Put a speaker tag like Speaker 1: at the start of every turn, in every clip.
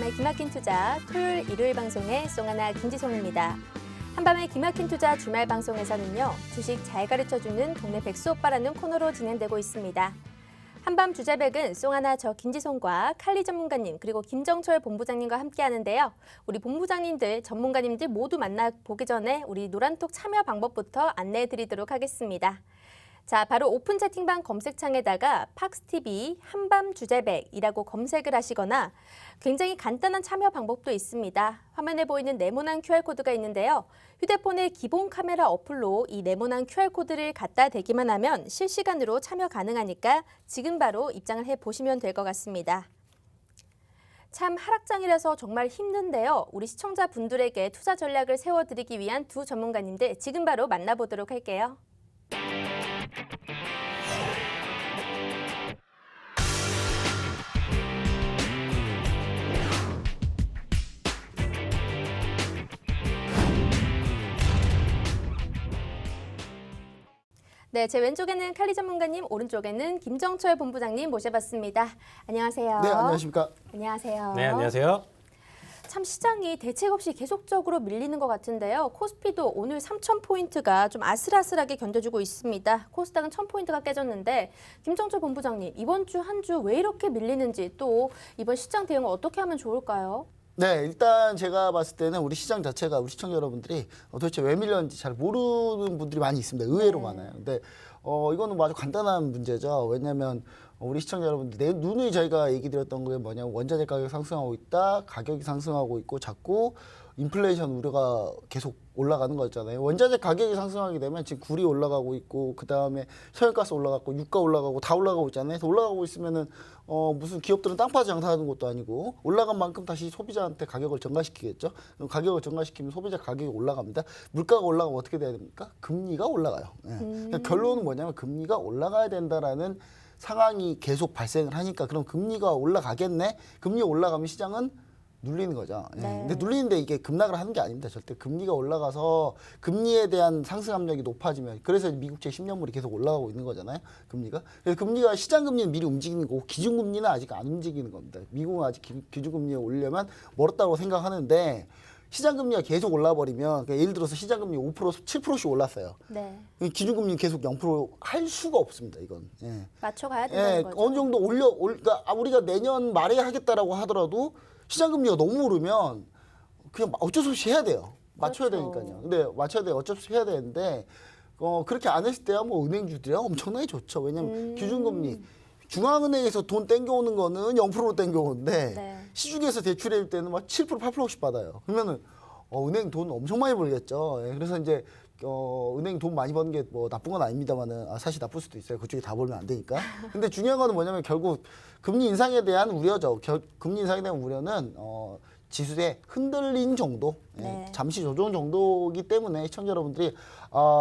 Speaker 1: 한밤의 기막힌 투자 토요일 일요일 방송의 송하나 김지송입니다. 한밤의 기막힌 투자 주말 방송에서는요. 주식 잘 가르쳐주는 동네 백수 오빠라는 코너로 진행되고 있습니다. 한밤 주제백은 송하나 저 김지송과 칼리 전문가님 그리고 김정철 본부장님과 함께 하는데요. 우리 본부장님들, 전문가님들 모두 만나보기 전에 우리 노란톡 참여 방법부터 안내해 드리도록 하겠습니다. 자, 바로 오픈 채팅방 검색창에다가 팍스TV 한밤 주제백이라고 검색을 하시거나 굉장히 간단한 참여 방법도 있습니다. 화면에 보이는 네모난 QR코드가 있는데요. 휴대폰의 기본 카메라 어플로 이 네모난 QR코드를 갖다 대기만 하면 실시간으로 참여 가능하니까 지금 바로 입장을 해보시면 될 것 같습니다. 참 하락장이라서 정말 힘든데요. 우리 시청자분들에게 투자 전략을 세워드리기 위한 두 전문가님들 지금 바로 만나보도록 할게요. 네, 제 왼쪽에는 칼리 전문가님, 오른쪽에는 김정철 본부장님 모셔봤습니다. 안녕하세요.
Speaker 2: 네, 안녕하십니까.
Speaker 1: 안녕하세요.
Speaker 3: 네, 안녕하세요.
Speaker 1: 참 시장이 대책 없이 계속적으로 밀리는 것 같은데요. 코스피도 오늘 3,000포인트가 좀 아슬아슬하게 견뎌주고 있습니다. 코스닥은 1,000포인트가 깨졌는데 김정철 본부장님, 이번 주 한 주 왜 이렇게 밀리는지 또 이번 시장 대응을 어떻게 하면 좋을까요?
Speaker 2: 네, 일단 제가 봤을 때는 우리 시장 자체가 우리 시청자 여러분들이 도대체 왜 밀렸는지 잘 모르는 분들이 많이 있습니다. 의외로 많아요. 근데 이거는 뭐 아주 간단한 문제죠. 왜냐하면 우리 시청자 여러분들 누누이 저희가 얘기 드렸던 게 뭐냐면 원자재 가격이 상승하고 있다, 가격이 상승하고 있고 자꾸 인플레이션 우려가 계속 올라가는 거잖아요. 원자재 가격이 상승하게 되면 지금 굴이 올라가고 있고 그 다음에 서양가스 올라가고 유가 올라가고 다 올라가고 있잖아요. 그래서 올라가고 있으면은 무슨 기업들은 땅파지 장사하는 것도 아니고 올라간 만큼 다시 소비자한테 가격을 전가시키겠죠. 그럼 가격을 전가시키면 소비자 가격이 올라갑니다. 물가가 올라가면 어떻게 돼야 됩니까? 금리가 올라가요. 예. 그러니까 결론은 뭐냐면 금리가 올라가야 된다라는 상황이 계속 발생을 하니까 그럼 금리가 올라가겠네. 금리 올라가면 시장은 눌리는 거죠. 예.
Speaker 1: 네.
Speaker 2: 근데 눌리는데 이게 급락을 하는 게 아닙니다. 절대 금리가 올라가서 금리에 대한 상승 압력이 높아지면 그래서 미국채 10년물이 계속 올라가고 있는 거잖아요. 금리가. 그래서 금리가 시장 금리는 미리 움직이는 거고 기준 금리는 아직 안 움직이는 겁니다. 미국은 아직 기준 금리에 올려면 멀었다고 생각하는데 시장 금리가 계속 올라버리면 그러니까 예를 들어서 시장 금리 5% 7%씩 올랐어요.
Speaker 1: 네.
Speaker 2: 기준 금리 계속 0%할 수가 없습니다. 이건. 예.
Speaker 1: 맞춰가야 된다는 거죠.
Speaker 2: 어느 정도 그러니까 우리가 내년 말에 하겠다라고 하더라도 시장 금리가 너무 오르면 그냥 어쩔 수 없이 해야 돼요. 맞춰야
Speaker 1: 그렇죠.
Speaker 2: 되니까요. 근데 맞춰야 돼. 어쩔 수 없이 해야 되는데 그렇게 안 했을 때야 뭐 은행주들이 엄청나게 좋죠. 왜냐면 기준금리 중앙은행에서 돈 땡겨오는 거는 0%로 땡겨오는데
Speaker 1: 네.
Speaker 2: 시중에서 대출해줄 때는 막 7% 8%씩 받아요. 그러면은 은행 돈 엄청 많이 벌겠죠. 예, 그래서 이제 은행 돈 많이 버는 게 뭐 나쁜 건 아닙니다만은 사실 나쁠 수도 있어요. 그쪽이 다 벌면 안 되니까. 근데 중요한 거는 뭐냐면 결국 금리 인상에 대한 우려죠. 금리 인상에 대한 우려는 지수에 흔들린 정도,
Speaker 1: 네.
Speaker 2: 잠시 조정 정도이기 때문에 시청자 여러분들이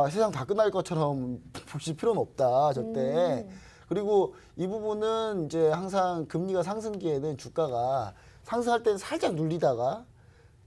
Speaker 2: 세상 다 끝날 것처럼 보실 필요는 없다 절대. 그리고 이 부분은 이제 항상 금리가 상승기에는 주가가 상승할 때는 살짝 눌리다가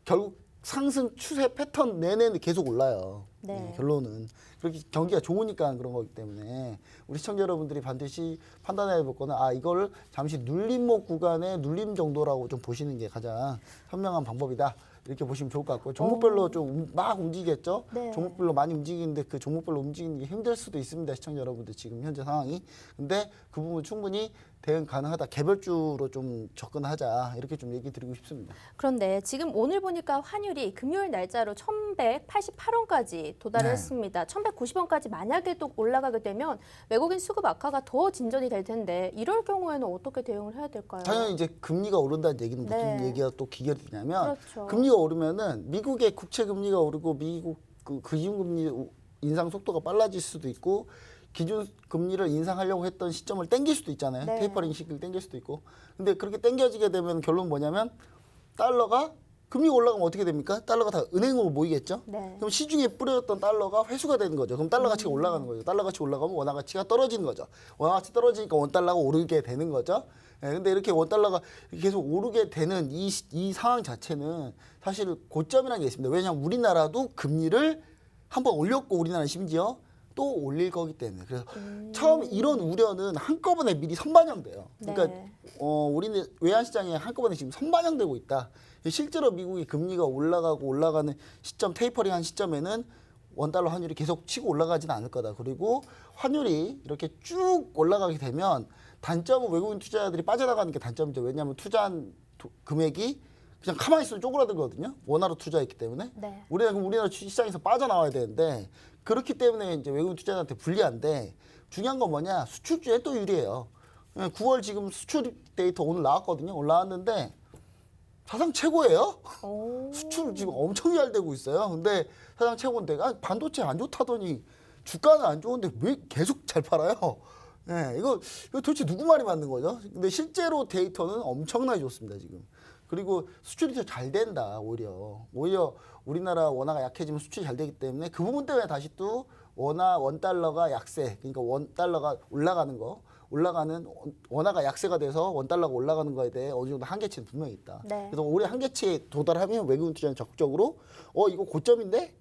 Speaker 2: 결국 상승 추세 패턴 내내 계속 올라요.
Speaker 1: 네.
Speaker 2: 결론은 그렇게 경기가 좋으니까 그런 거기 때문에 우리 시청자 여러분들이 반드시 판단해야 볼 거는 이걸 잠시 눌림목 구간의 눌림 정도라고 좀 보시는 게 가장 현명한 방법이다. 이렇게 보시면 좋을 것 같고요. 종목별로 좀 막 움직이겠죠.
Speaker 1: 네.
Speaker 2: 종목별로 많이 움직이는데 그 종목별로 움직이는 게 힘들 수도 있습니다. 시청자 여러분들 지금 현재 상황이. 근데 그 부분 충분히 대응 가능하다. 개별주로 좀 접근하자. 이렇게 좀 얘기 드리고 싶습니다.
Speaker 1: 그런데 지금 오늘 보니까 환율이 금요일 날짜로 1,188원까지 도달을
Speaker 2: 네.
Speaker 1: 했습니다. 1,190원까지 만약에 또 올라가게 되면 외국인 수급 악화가 더 진전이 될 텐데 이럴 경우에는 어떻게 대응을 해야 될까요?
Speaker 2: 당연히 이제 금리가 오른다는 얘기는 무슨
Speaker 1: 네.
Speaker 2: 얘기가 또 기결이 되냐면
Speaker 1: 그렇죠.
Speaker 2: 금리가 오르면은 미국의 국채 금리가 오르고 미국 그 기준 금리 인상 속도가 빨라질 수도 있고 기준 금리를 인상하려고 했던 시점을 땡길 수도 있잖아요.
Speaker 1: 네.
Speaker 2: 테이퍼링 시기를 땡길 수도 있고. 근데 그렇게 땡겨지게 되면 결론 뭐냐면 달러가 금리가 올라가면 어떻게 됩니까? 달러가 다 은행으로 모이겠죠?
Speaker 1: 네.
Speaker 2: 그럼 시중에 뿌려졌던 달러가 회수가 되는 거죠. 그럼 달러 가치가 올라가는 거죠. 달러 가치 올라가면 원화 가치가 떨어지는 거죠. 원화 가치 떨어지니까 원달러가 오르게 되는 거죠. 근데 이렇게 원달러가 계속 오르게 되는 이 상황 자체는 사실 고점이라는 게 있습니다. 왜냐하면 우리나라도 금리를 한번 올렸고 우리나라는 심지어 또 올릴 거기 때문에 그래서 처음 이런 우려는 한꺼번에 미리 선반영돼요. 그러니까
Speaker 1: 네.
Speaker 2: 우리는 외환시장에 한꺼번에 지금 선반영되고 있다. 실제로 미국이 금리가 올라가는 시점, 테이퍼링한 시점에는 원달러 환율이 계속 치고 올라가지는 않을 거다. 그리고 환율이 이렇게 쭉 올라가게 되면 단점은 외국인 투자자들이 빠져나가는 게 단점이죠. 왜냐하면 투자한 금액이 그냥 가만히 있으면 쪼그라들거든요. 원화로 투자했기 때문에.
Speaker 1: 네.
Speaker 2: 우리나라 시장에서 빠져나와야 되는데 그렇기 때문에 이제 외국인 투자자한테 불리한데 중요한 건 뭐냐? 수출주에 또 유리해요. 9월 지금 수출 데이터 오늘 나왔거든요. 오늘 나왔는데 사상 최고예요.
Speaker 1: 오.
Speaker 2: 수출 지금 엄청 잘 되고 있어요. 근데 사상 최고인데 반도체 안 좋다더니 주가는 안 좋은데 왜 계속 잘 팔아요? 네, 이거 도대체 누구 말이 맞는 거죠? 근데 실제로 데이터는 엄청나게 좋습니다, 지금. 그리고 수출이 더 잘 된다, 오히려 우리나라 원화가 약해지면 수출이 잘 되기 때문에 그 부분 때문에 다시 또 원달러가 약세, 그러니까 원달러가 원화가 약세가 돼서 원달러가 올라가는 거에 대해 어느 정도 한계치는 분명히 있다.
Speaker 1: 네.
Speaker 2: 그래서 올해 한계치에 도달하면 외국인 투자는 적극적으로 이거 고점인데?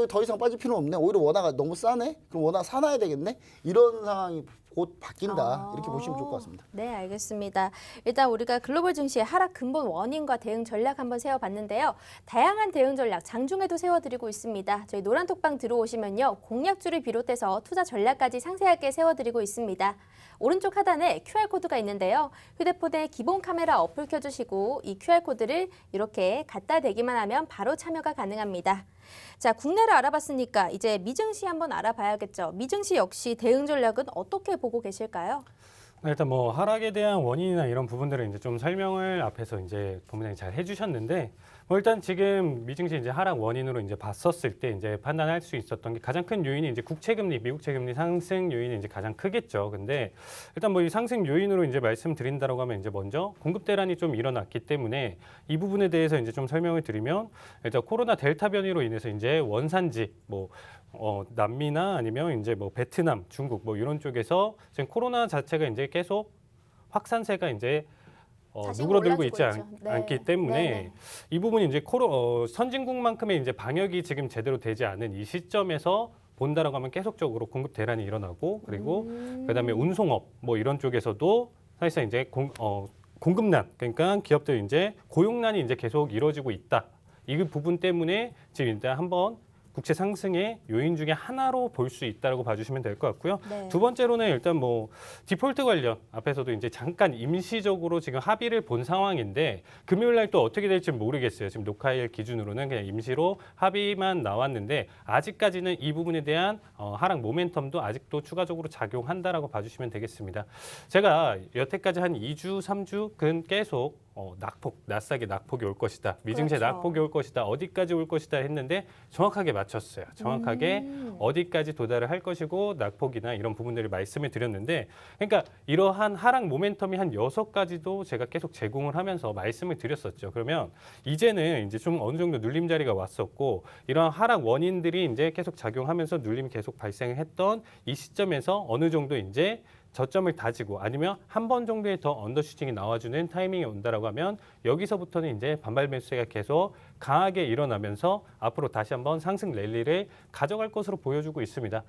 Speaker 2: 더 이상 빠질 필요는 없네. 오히려 원화가 너무 싸네? 그럼 원화 사놔야 되겠네? 이런 상황이 곧 바뀐다. 이렇게 보시면 좋을 것 같습니다.
Speaker 1: 네, 알겠습니다. 일단 우리가 글로벌 증시의 하락 근본 원인과 대응 전략 한번 세워봤는데요. 다양한 대응 전략 장중에도 세워드리고 있습니다. 저희 노란톡방 들어오시면요. 공략주를 비롯해서 투자 전략까지 상세하게 세워드리고 있습니다. 오른쪽 하단에 QR코드가 있는데요. 휴대폰에 기본 카메라 어플 켜주시고 이 QR코드를 이렇게 갖다 대기만 하면 바로 참여가 가능합니다. 자, 국내를 알아봤으니까 이제 미증시 한번 알아봐야겠죠. 미증시 역시 대응 전략은 어떻게 보고 계실까요?
Speaker 3: 일단 뭐 하락에 대한 원인이나 이런 부분들을 이제 좀 설명을 앞에서 이제 본부장님 잘 해주셨는데, 뭐 일단 지금 미증시 이제 하락 원인으로 이제 봤었을 때 이제 판단할 수 있었던 게 가장 큰 요인이 이제 국채금리, 미국 채금리 상승 요인이 이제 가장 크겠죠. 근데 일단 뭐 이 상승 요인으로 이제 말씀드린다라고 하면 이제 먼저 공급 대란이 좀 일어났기 때문에 이 부분에 대해서 이제 좀 설명을 드리면, 일단 코로나 델타 변이로 인해서 이제 원산지 남미나 아니면 이제 뭐 베트남, 중국 뭐 이런 쪽에서 지금 코로나 자체가 이제 계속 확산세가 이제 누그러들고 있지 않기 때문에
Speaker 1: 네네.
Speaker 3: 이 부분이 이제 선진국만큼의 이제 방역이 지금 제대로 되지 않은 이 시점에서 본다라고 하면 계속적으로 공급 대란이 일어나고, 그리고 그다음에 운송업 뭐 이런 쪽에서도 사실상 이제 공급난, 그러니까 기업들 이제 고용난이 이제 계속 이루어지고 있다. 이 부분 때문에 지금 일단 한번 국채 상승의 요인 중에 하나로 볼 수 있다라고 봐주시면 될 것 같고요.
Speaker 1: 네.
Speaker 3: 두 번째로는 일단 뭐 디폴트 관련 앞에서도 이제 잠깐 임시적으로 지금 합의를 본 상황인데 금요일 날 또 어떻게 될지 모르겠어요. 지금 녹화일 기준으로는 그냥 임시로 합의만 나왔는데 아직까지는 이 부분에 대한 하락 모멘텀도 아직도 추가적으로 작용한다라고 봐주시면 되겠습니다. 제가 여태까지 한 2주, 3주근 계속 나스닥의 낙폭이 올 것이다. 미증시의
Speaker 1: 그렇죠.
Speaker 3: 낙폭이 올 것이다. 어디까지 올 것이다 했는데 정확하게 맞췄어요. 정확하게 어디까지 도달을 할 것이고 낙폭이나 이런 부분들을 말씀을 드렸는데, 그러니까 이러한 하락 모멘텀이 한 6가지도 제가 계속 제공을 하면서 말씀을 드렸었죠. 그러면 이제는 이제 좀 어느 정도 눌림 자리가 왔었고, 이러한 하락 원인들이 이제 계속 작용하면서 눌림이 계속 발생을 했던 이 시점에서 어느 정도 이제 저점을 다지고 아니면 한 번 정도의 더 언더슈팅이 나와주는 타이밍이 온다라고 하면 여기서부터는 이제 반발 매수세가 계속 강하게 일어나면서 앞으로 다시 한번 상승 랠리를 가져갈 것으로 보여주고 있습니다.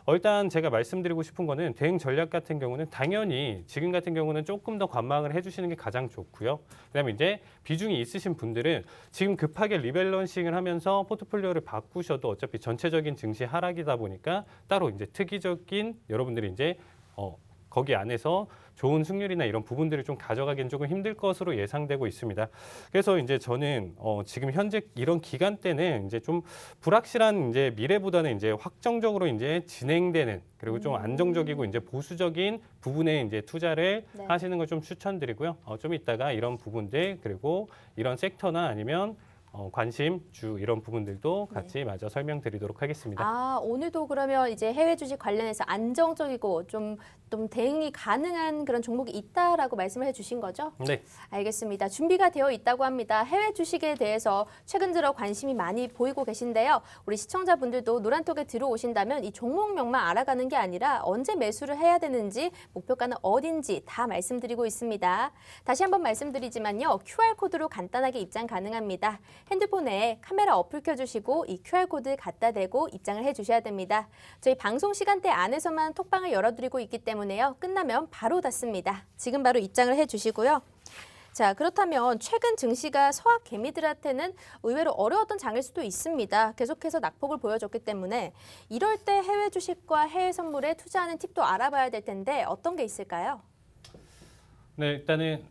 Speaker 3: 일단 제가 말씀드리고 싶은 거는 대응 전략 같은 경우는 당연히 지금 같은 경우는 조금 더 관망을 해주시는 게 가장 좋고요. 그다음에 이제 비중이 있으신 분들은 지금 급하게 리밸런싱을 하면서 포트폴리오를 바꾸셔도 어차피 전체적인 증시 하락이다 보니까 따로 이제 특이적인 여러분들이 이제 거기 안에서 좋은 승률이나 이런 부분들을 좀 가져가기는 조금 힘들 것으로 예상되고 있습니다. 그래서 이제 저는 지금 현재 이런 기간 때는 이제 좀 불확실한 이제 미래보다는 이제 확정적으로 이제 진행되는, 그리고 좀 안정적이고 이제 보수적인 부분에 이제 투자를
Speaker 1: 네.
Speaker 3: 하시는 걸 좀 추천드리고요. 좀 이따가 이런 부분들, 그리고 이런 섹터나 아니면 관심주 이런 부분들도 같이 마저 설명드리도록 하겠습니다.
Speaker 1: 오늘도 그러면 이제 해외 주식 관련해서 안정적이고 좀 대응이 가능한 그런 종목이 있다라고 말씀을 해주신 거죠?
Speaker 3: 네.
Speaker 1: 알겠습니다. 준비가 되어 있다고 합니다. 해외 주식에 대해서 최근 들어 관심이 많이 보이고 계신데요. 우리 시청자분들도 노란톡에 들어오신다면 이 종목명만 알아가는 게 아니라 언제 매수를 해야 되는지, 목표가는 어딘지 다 말씀드리고 있습니다. 다시 한번 말씀드리지만요. QR코드로 간단하게 입장 가능합니다. 핸드폰에 카메라 어플 켜주시고 이 QR코드 갖다 대고 입장을 해주셔야 됩니다. 저희 방송 시간대 안에서만 톡방을 열어드리고 있기 때문에요. 끝나면 바로 닫습니다. 지금 바로 입장을 해주시고요. 자, 그렇다면 최근 증시가 서학 개미들한테는 의외로 어려웠던 장일 수도 있습니다. 계속해서 낙폭을 보여줬기 때문에 이럴 때 해외 주식과 해외 선물에 투자하는 팁도 알아봐야 될 텐데 어떤 게 있을까요?
Speaker 3: 네, 일단은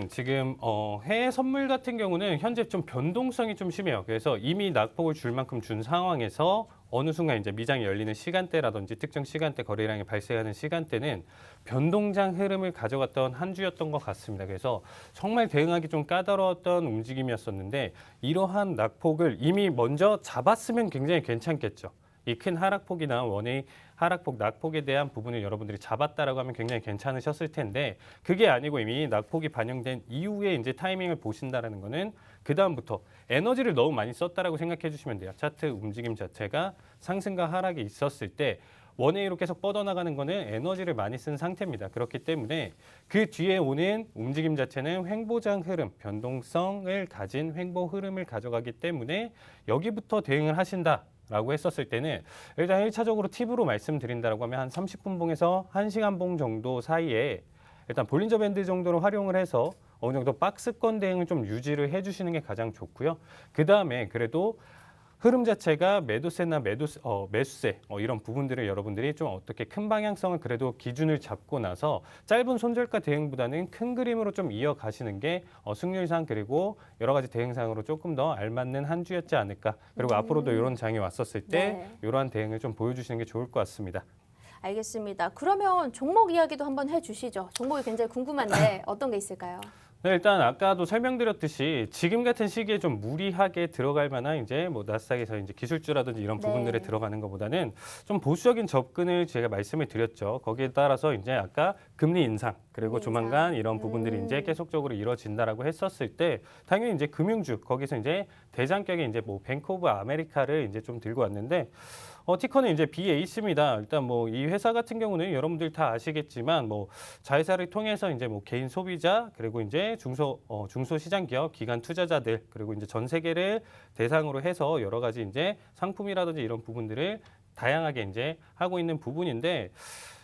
Speaker 3: 지금 해외 선물 같은 경우는 현재 좀 변동성이 좀 심해요. 그래서 이미 낙폭을 줄 만큼 준 상황에서 어느 순간 이제 미장이 열리는 시간대라든지 특정 시간대 거래량이 발생하는 시간대는 변동장 흐름을 가져갔던 한 주였던 것 같습니다. 그래서 정말 대응하기 좀 까다로웠던 움직임이었었는데 이러한 낙폭을 이미 먼저 잡았으면 굉장히 괜찮겠죠. 이 큰 하락폭이나 원의 하락폭, 낙폭에 대한 부분을 여러분들이 잡았다라고 하면 굉장히 괜찮으셨을 텐데 그게 아니고 이미 낙폭이 반영된 이후에 이제 타이밍을 보신다라는 거는 그 다음부터 에너지를 너무 많이 썼다라고 생각해 주시면 돼요. 차트 움직임 자체가 상승과 하락이 있었을 때 원웨이로 계속 뻗어나가는 거는 에너지를 많이 쓴 상태입니다. 그렇기 때문에 그 뒤에 오는 움직임 자체는 횡보장 흐름, 변동성을 가진 횡보 흐름을 가져가기 때문에 여기부터 대응을 하신다라고 했었을 때는 일단 1차적으로 팁으로 말씀드린다라고 하면 한 30분 봉에서 1시간 봉 정도 사이에 일단 볼린저 밴드 정도로 활용을 해서 어느 정도 박스권 대응을 좀 유지를 해주시는 게 가장 좋고요. 그 다음에 그래도 흐름 자체가 매도세나 매수세 이런 부분들을 여러분들이 좀 어떻게 큰 방향성을 그래도 기준을 잡고 나서 짧은 손절가 대응보다는 큰 그림으로 좀 이어가시는 게 승률상 그리고 여러 가지 대응상으로 조금 더 알맞는 한 주였지 않을까. 그리고 앞으로도 이런 장이 왔었을 때 이러한 대응을 좀 보여주시는 게 좋을 것 같습니다.
Speaker 1: 알겠습니다. 그러면 종목 이야기도 한번 해주시죠. 종목이 굉장히 궁금한데 어떤 게 있을까요?
Speaker 3: 네, 일단 아까도 설명드렸듯이 지금 같은 시기에 좀 무리하게 들어갈 만한 이제 뭐 나스닥에서 이제 기술주라든지 이런 부분들에 들어가는 것보다는 좀 보수적인 접근을 제가 말씀을 드렸죠. 거기에 따라서 이제 아까 금리 인상 그리고 조만간 이런 부분들이 이제 계속적으로 이루어진다라고 했었을 때 당연히 이제 금융주 거기서 이제 대장격의 이제 뭐 뱅크 오브 아메리카를 이제 좀 들고 왔는데 티커는 이제 BAC입니다. 일단 뭐 이 회사 같은 경우는 여러분들 다 아시겠지만 뭐 자회사를 통해서 이제 뭐 개인 소비자 그리고 이제 중소 시장 기업, 기관 투자자들 그리고 이제 전 세계를 대상으로 해서 여러 가지 이제 상품이라든지 이런 부분들을 다양하게 이제 하고 있는 부분인데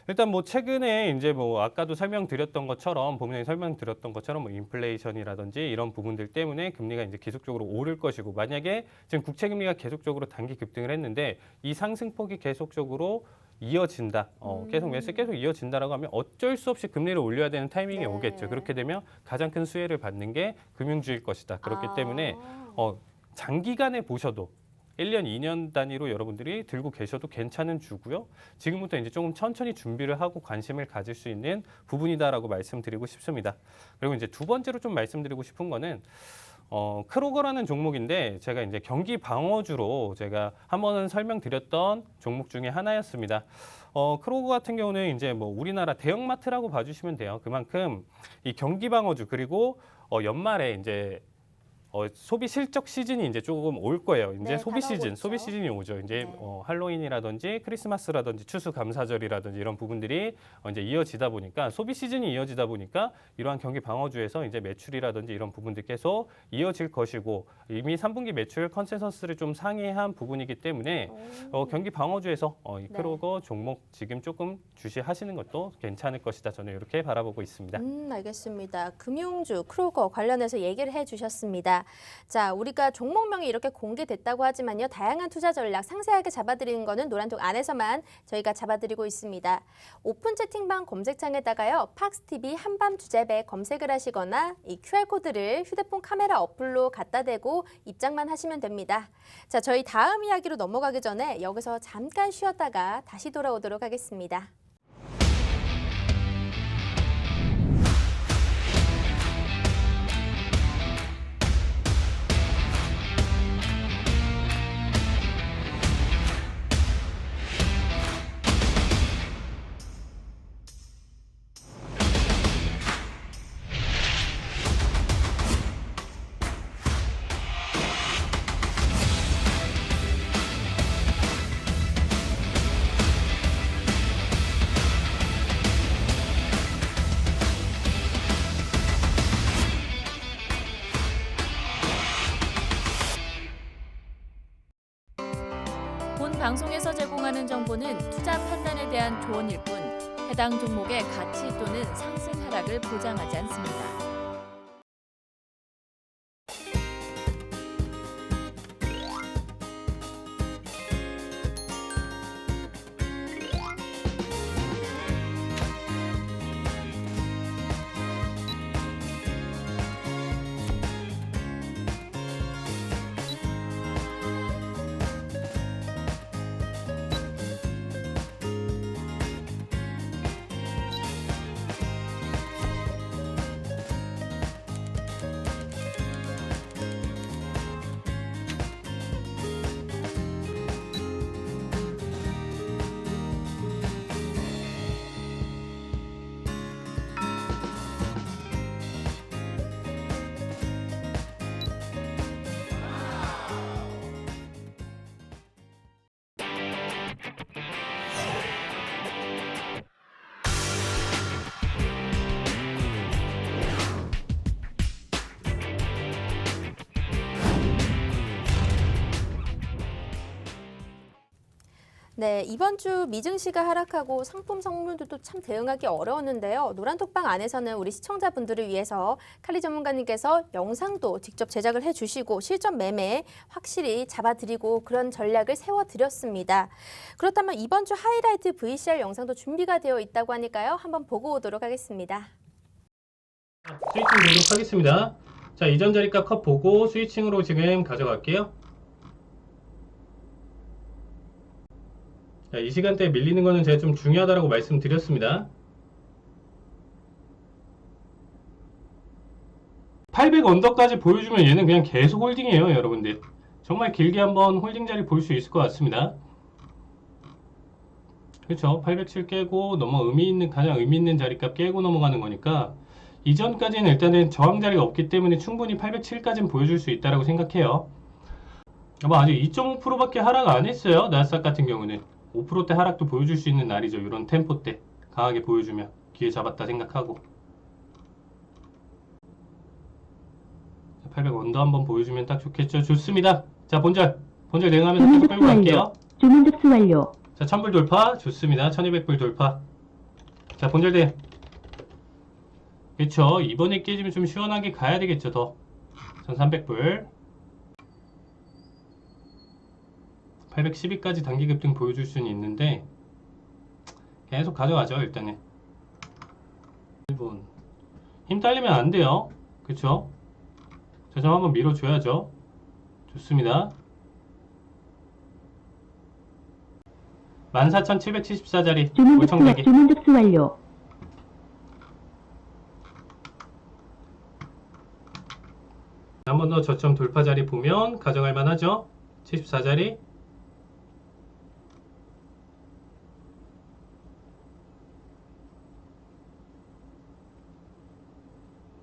Speaker 3: 일단 뭐 최근에 이제 뭐 아까도 설명드렸던 것처럼 본문에 설명드렸던 것처럼 뭐 인플레이션이라든지 이런 부분들 때문에 금리가 이제 계속적으로 오를 것이고 만약에 지금 국채 금리가 계속적으로 단기 급등을 했는데 이 상승폭이 계속적으로 이어진다. 계속 이어진다라고 하면 어쩔 수 없이 금리를 올려야 되는 타이밍이 오겠죠. 그렇게 되면 가장 큰 수혜를 받는 게 금융주일 것이다. 그렇기 때문에 장기간에 보셔도 1년, 2년 단위로 여러분들이 들고 계셔도 괜찮은 주고요. 지금부터 이제 조금 천천히 준비를 하고 관심을 가질 수 있는 부분이다라고 말씀드리고 싶습니다. 그리고 이제 두 번째로 좀 말씀드리고 싶은 거는 크로거라는 종목인데 제가 이제 경기 방어주로 제가 한 번은 설명드렸던 종목 중에 하나였습니다. 크로거 같은 경우는 이제 뭐 우리나라 대형마트라고 봐주시면 돼요. 그만큼 이 경기 방어주 그리고 연말에 이제 소비 실적 시즌이 이제 조금 올 거예요. 이제 소비 시즌이 오죠. 이제 할로윈이라든지 크리스마스라든지 추수감사절이라든지 이런 부분들이 이제 이어지다 보니까 소비 시즌이 이어지다 보니까 이러한 경기 방어주에서 이제 매출이라든지 이런 부분들 계속 이어질 것이고 이미 3분기 매출 컨센서스를 좀 상회한 부분이기 때문에 경기 방어주에서 이 크로거 종목 지금 조금 주시하시는 것도 괜찮을 것이다. 저는 이렇게 바라보고 있습니다.
Speaker 1: 알겠습니다. 금융주 크로거 관련해서 얘기를 해주셨습니다. 자, 우리가 종목명이 이렇게 공개됐다고 하지만요. 다양한 투자 전략 상세하게 잡아드리는 거는 노란톡 안에서만 저희가 잡아드리고 있습니다. 오픈 채팅방 검색창에다가요. 팍스TV 한밤주제배 검색을 하시거나 이 QR코드를 휴대폰 카메라 어플로 갖다 대고 입장만 하시면 됩니다. 자, 저희 다음 이야기로 넘어가기 전에 여기서 잠깐 쉬었다가 다시 돌아오도록 하겠습니다.
Speaker 4: 본 방송에서 제공하는 정보는 투자 판단에 대한 조언일 뿐 해당 종목의 가치 또는 상승 하락을 보장하지 않습니다.
Speaker 1: 네, 이번 주 미증시가 하락하고 상품 성분들도 참 대응하기 어려웠는데요. 노란톡방 안에서는 우리 시청자분들을 위해서 칼리 전문가님께서 영상도 직접 제작을 해주시고 실전 매매 확실히 잡아드리고 그런 전략을 세워드렸습니다. 그렇다면 이번 주 하이라이트 VCR 영상도 준비가 되어 있다고 하니까요. 한번 보고 오도록 하겠습니다.
Speaker 3: 스위칭 보도록 하겠습니다. 자, 이전 자리값 컷 보고 스위칭으로 지금 가져갈게요. 자, 이 시간대에 밀리는 거는 제가 좀 중요하다고 말씀드렸습니다. 800 언더까지 보여주면 얘는 그냥 계속 홀딩이에요, 여러분들. 정말 길게 한번 홀딩 자리 볼 수 있을 것 같습니다. 그렇죠. 807 깨고 가장 의미 있는 자리값 깨고 넘어가는 거니까 이전까지는 일단은 저항 자리가 없기 때문에 충분히 807까지는 보여줄 수 있다고 생각해요. 아직 2.5%밖에 하락 안 했어요. 나스닥 같은 경우는 5%대 하락도 보여줄 수 있는 날이죠. 이런 템포 때 강하게 보여주면 기회 잡았다 생각하고 800 언더 한번 보여주면 딱 좋겠죠. 좋습니다. 자, 본절 대응하면서 계속 끌고 갈게요.
Speaker 5: 주문 접수 완료.
Speaker 3: 자, 1000불 돌파 좋습니다. 1200불 돌파. 자, 본절 대응. 그쵸, 이번에 깨지면 좀 시원하게 가야 되겠죠. 더 1300불 812까지 단기 급등 보여줄 수는 있는데 계속 가져가죠. 일단은 1분 힘 딸리면 안 돼요. 그쵸? 자, 좀 한번 밀어줘야죠. 좋습니다. 14,774짜리 물청대기
Speaker 5: 주문 접수 완료.
Speaker 3: 한 번 더 저점 돌파 자리 보면 가져갈 만하죠. 74자리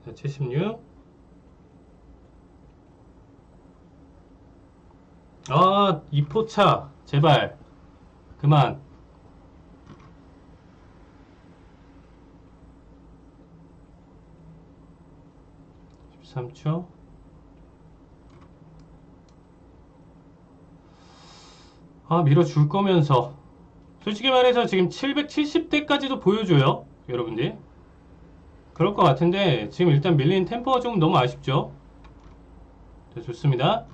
Speaker 3: 자, 76 2포차 제발 그만 13초 밀어줄 거면서 솔직히 말해서 지금 770대까지도 보여줘요. 여러분들 그럴 것 같은데 지금 일단 밀리는 템포가 좀 너무 아쉽죠. 자, 좋습니다.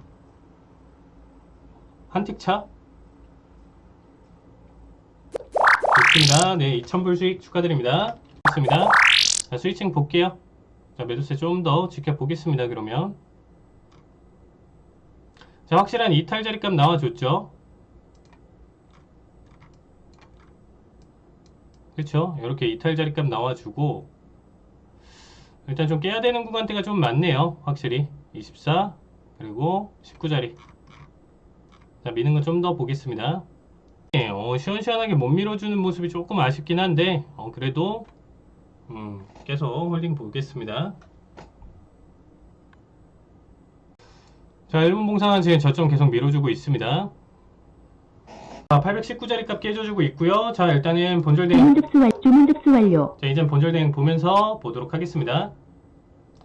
Speaker 3: 한틱차 좋습니다. 네, 2000불 수익 축하드립니다. 좋습니다. 자, 스위칭 볼게요. 자, 매도세 좀 더 지켜보겠습니다. 그러면 자, 확실한 이탈 자리값 나와줬죠. 그렇죠. 이렇게 이탈 자리값 나와주고 일단 좀 깨야 되는 구간대가 좀 많네요. 확실히 24 그리고 19자리 자, 미는 거 좀 더 보겠습니다. 네, 시원시원하게 못 밀어주는 모습이 조금 아쉽긴 한데 그래도 계속 홀딩 보겠습니다. 자, 1분 봉상은 지금 저점 계속 밀어주고 있습니다. 819자리 값 깨져주고 있고요. 자, 일단은 본절 대응
Speaker 5: 주문 접수 완료.
Speaker 3: 자, 이젠 본절 대응 보면서 보도록 하겠습니다.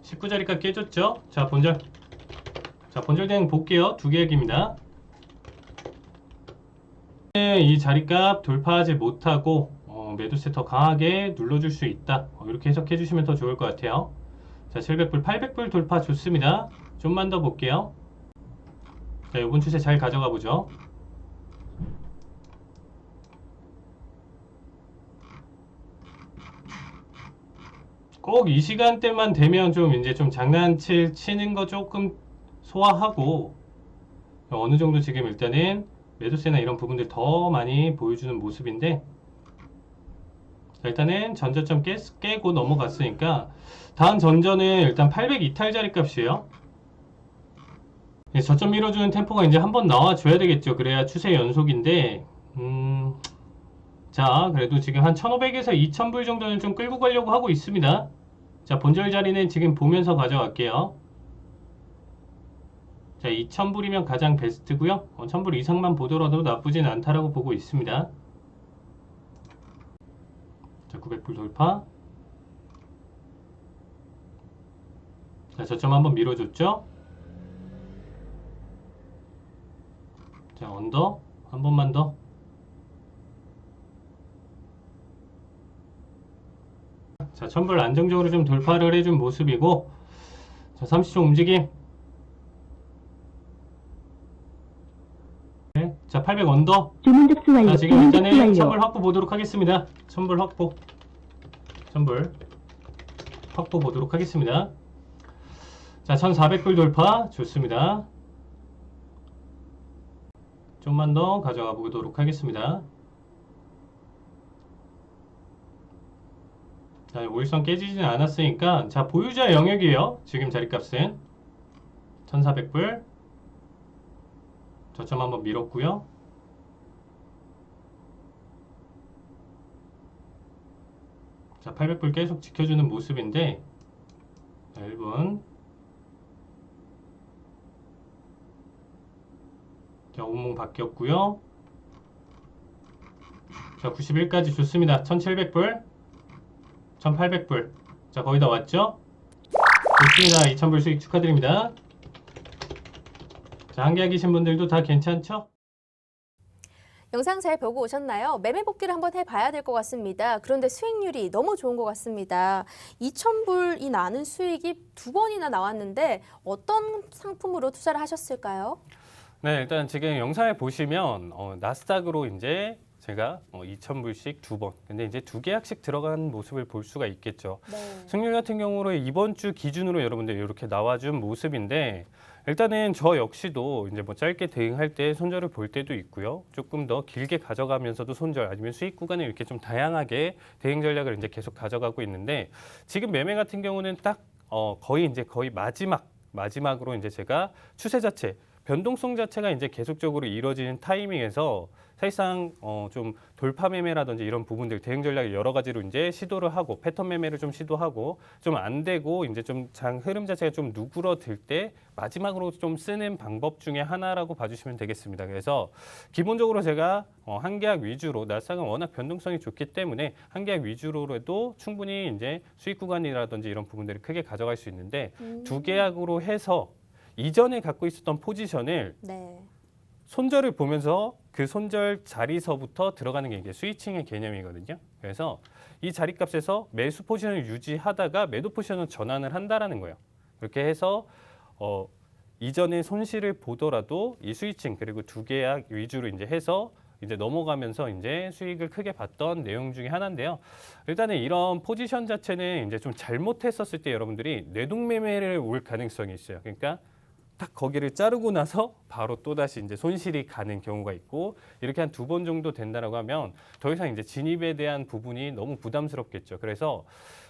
Speaker 3: 19자리 값 깨졌죠? 자, 본절 대응 볼게요. 두 개역입니다. 이 자리값 돌파하지 못하고 매도세 더 강하게 눌러줄 수 있다. 이렇게 해석해 주시면 더 좋을 것 같아요. 자, 700불, 800불 돌파 좋습니다. 좀만 더 볼게요. 자, 이번 추세 잘 가져가 보죠. 꼭 이 시간대만 되면 좀 이제 좀 치는 거 조금 소화하고 어느 정도 지금 일단은 매도세나 이런 부분들 더 많이 보여주는 모습인데, 자, 일단은 전저점 깨고 넘어갔으니까 다음 전저는 일단 800 이탈 자리 값이에요. 저점 밀어주는 템포가 이제 한번 나와줘야 되겠죠. 그래야 추세 연속인데, 자, 그래도 지금 한 1500에서 2000불 정도는 좀 끌고 가려고 하고 있습니다. 자, 본절 자리는 지금 보면서 가져갈게요. 자, 2000불이면 가장 베스트고요. 1000불 이상만 보더라도 나쁘진 않다라고 보고 있습니다. 자, 900불 돌파. 자, 저점 한번 밀어줬죠. 자, 언더 한 번만 더. 자, 1000불 안정적으로 좀 돌파를 해준 모습이고, 자, 30초 움직임. 네, 자, 800 언더.
Speaker 5: 주문 접수 완료.
Speaker 3: 자, 지금
Speaker 5: 주문 접수
Speaker 3: 일단은
Speaker 5: 완료.
Speaker 3: 1000불 확보 보도록 하겠습니다. 1000불 확보. 1000불 확보 보도록 하겠습니다. 자, 1400불 돌파 좋습니다. 좀만 더 가져가 보도록 하겠습니다. 자, 5일선 깨지지는 않았으니까, 자, 보유자 영역이에요. 지금 자리값은 1400불. 저점 한번 밀었고요. 자, 800불 계속 지켜주는 모습인데, 자, 1분. 자, 온몸 바뀌었고요. 자, 91까지 좋습니다. 1700불, 1800불. 자, 거의 다 왔죠? 좋습니다. 2000불 수익 축하드립니다. 자, 한계하신 분들도 다 괜찮죠?
Speaker 1: 영상 잘 보고 오셨나요? 매매 복귀를 한번 해봐야 될 것 같습니다. 그런데 수익률이 너무 좋은 것 같습니다. 2,000불이 나는 수익이 2번이나 나왔는데 어떤 상품으로 투자를 하셨을까요?
Speaker 3: 네, 일단 지금 영상을 보시면 나스닥으로 이제 제가 2,000불씩 2번, 근데 이제 2계약씩 들어간 모습을 볼 수가 있겠죠.
Speaker 1: 네.
Speaker 3: 승률 같은 경우로 이번 주 기준으로 여러분들 이렇게 나와준 모습인데, 일단은 저 역시도 이제 뭐 짧게 대응할 때 손절을 볼 때도 있고요. 조금 더 길게 가져가면서도 손절 아니면 수익 구간을 이렇게 좀 다양하게 대응 전략을 이제 계속 가져가고 있는데, 지금 매매 같은 경우는 딱 거의 마지막으로 이제 제가 추세 자체 변동성 자체가 이제 계속적으로 이루어지는 타이밍에서 사실상 좀 돌파 매매라든지 이런 부분들 대응 전략을 여러 가지로 이제 시도를 하고 패턴 매매를 좀 시도하고 좀 안 되고 이제 좀 장 흐름 자체가 좀 누그러들 때 마지막으로 좀 쓰는 방법 중에 하나라고 봐주시면 되겠습니다. 그래서 기본적으로 제가 한 계약 위주로, 나스닥은 워낙 변동성이 좋기 때문에 한 계약 위주로라도 충분히 이제 수익 구간이라든지 이런 부분들을 크게 가져갈 수 있는데, 2계약으로 해서 이전에 갖고 있었던 포지션을
Speaker 1: 네.
Speaker 3: 손절을 보면서 그 손절 자리서부터 들어가는 게 이게 스위칭의 개념이거든요. 그래서 이 자리값에서 매수 포지션을 유지하다가 매도 포지션을 전환을 한다라는 거예요. 그렇게 해서 이전에 손실을 보더라도 이 스위칭 그리고 2계약 위주로 이제 해서 이제 넘어가면서 이제 수익을 크게 봤던 내용 중에 하나인데요. 일단은 이런 포지션 자체는 이제 좀 잘못했었을 때 여러분들이 뇌동매매를 올 가능성이 있어요. 그러니까 딱 거기를 자르고 나서 바로 또다시 이제 손실이 가는 경우가 있고, 이렇게 한 2번 정도 된다라고 하면 더 이상 이제 진입에 대한 부분이 너무 부담스럽겠죠. 그래서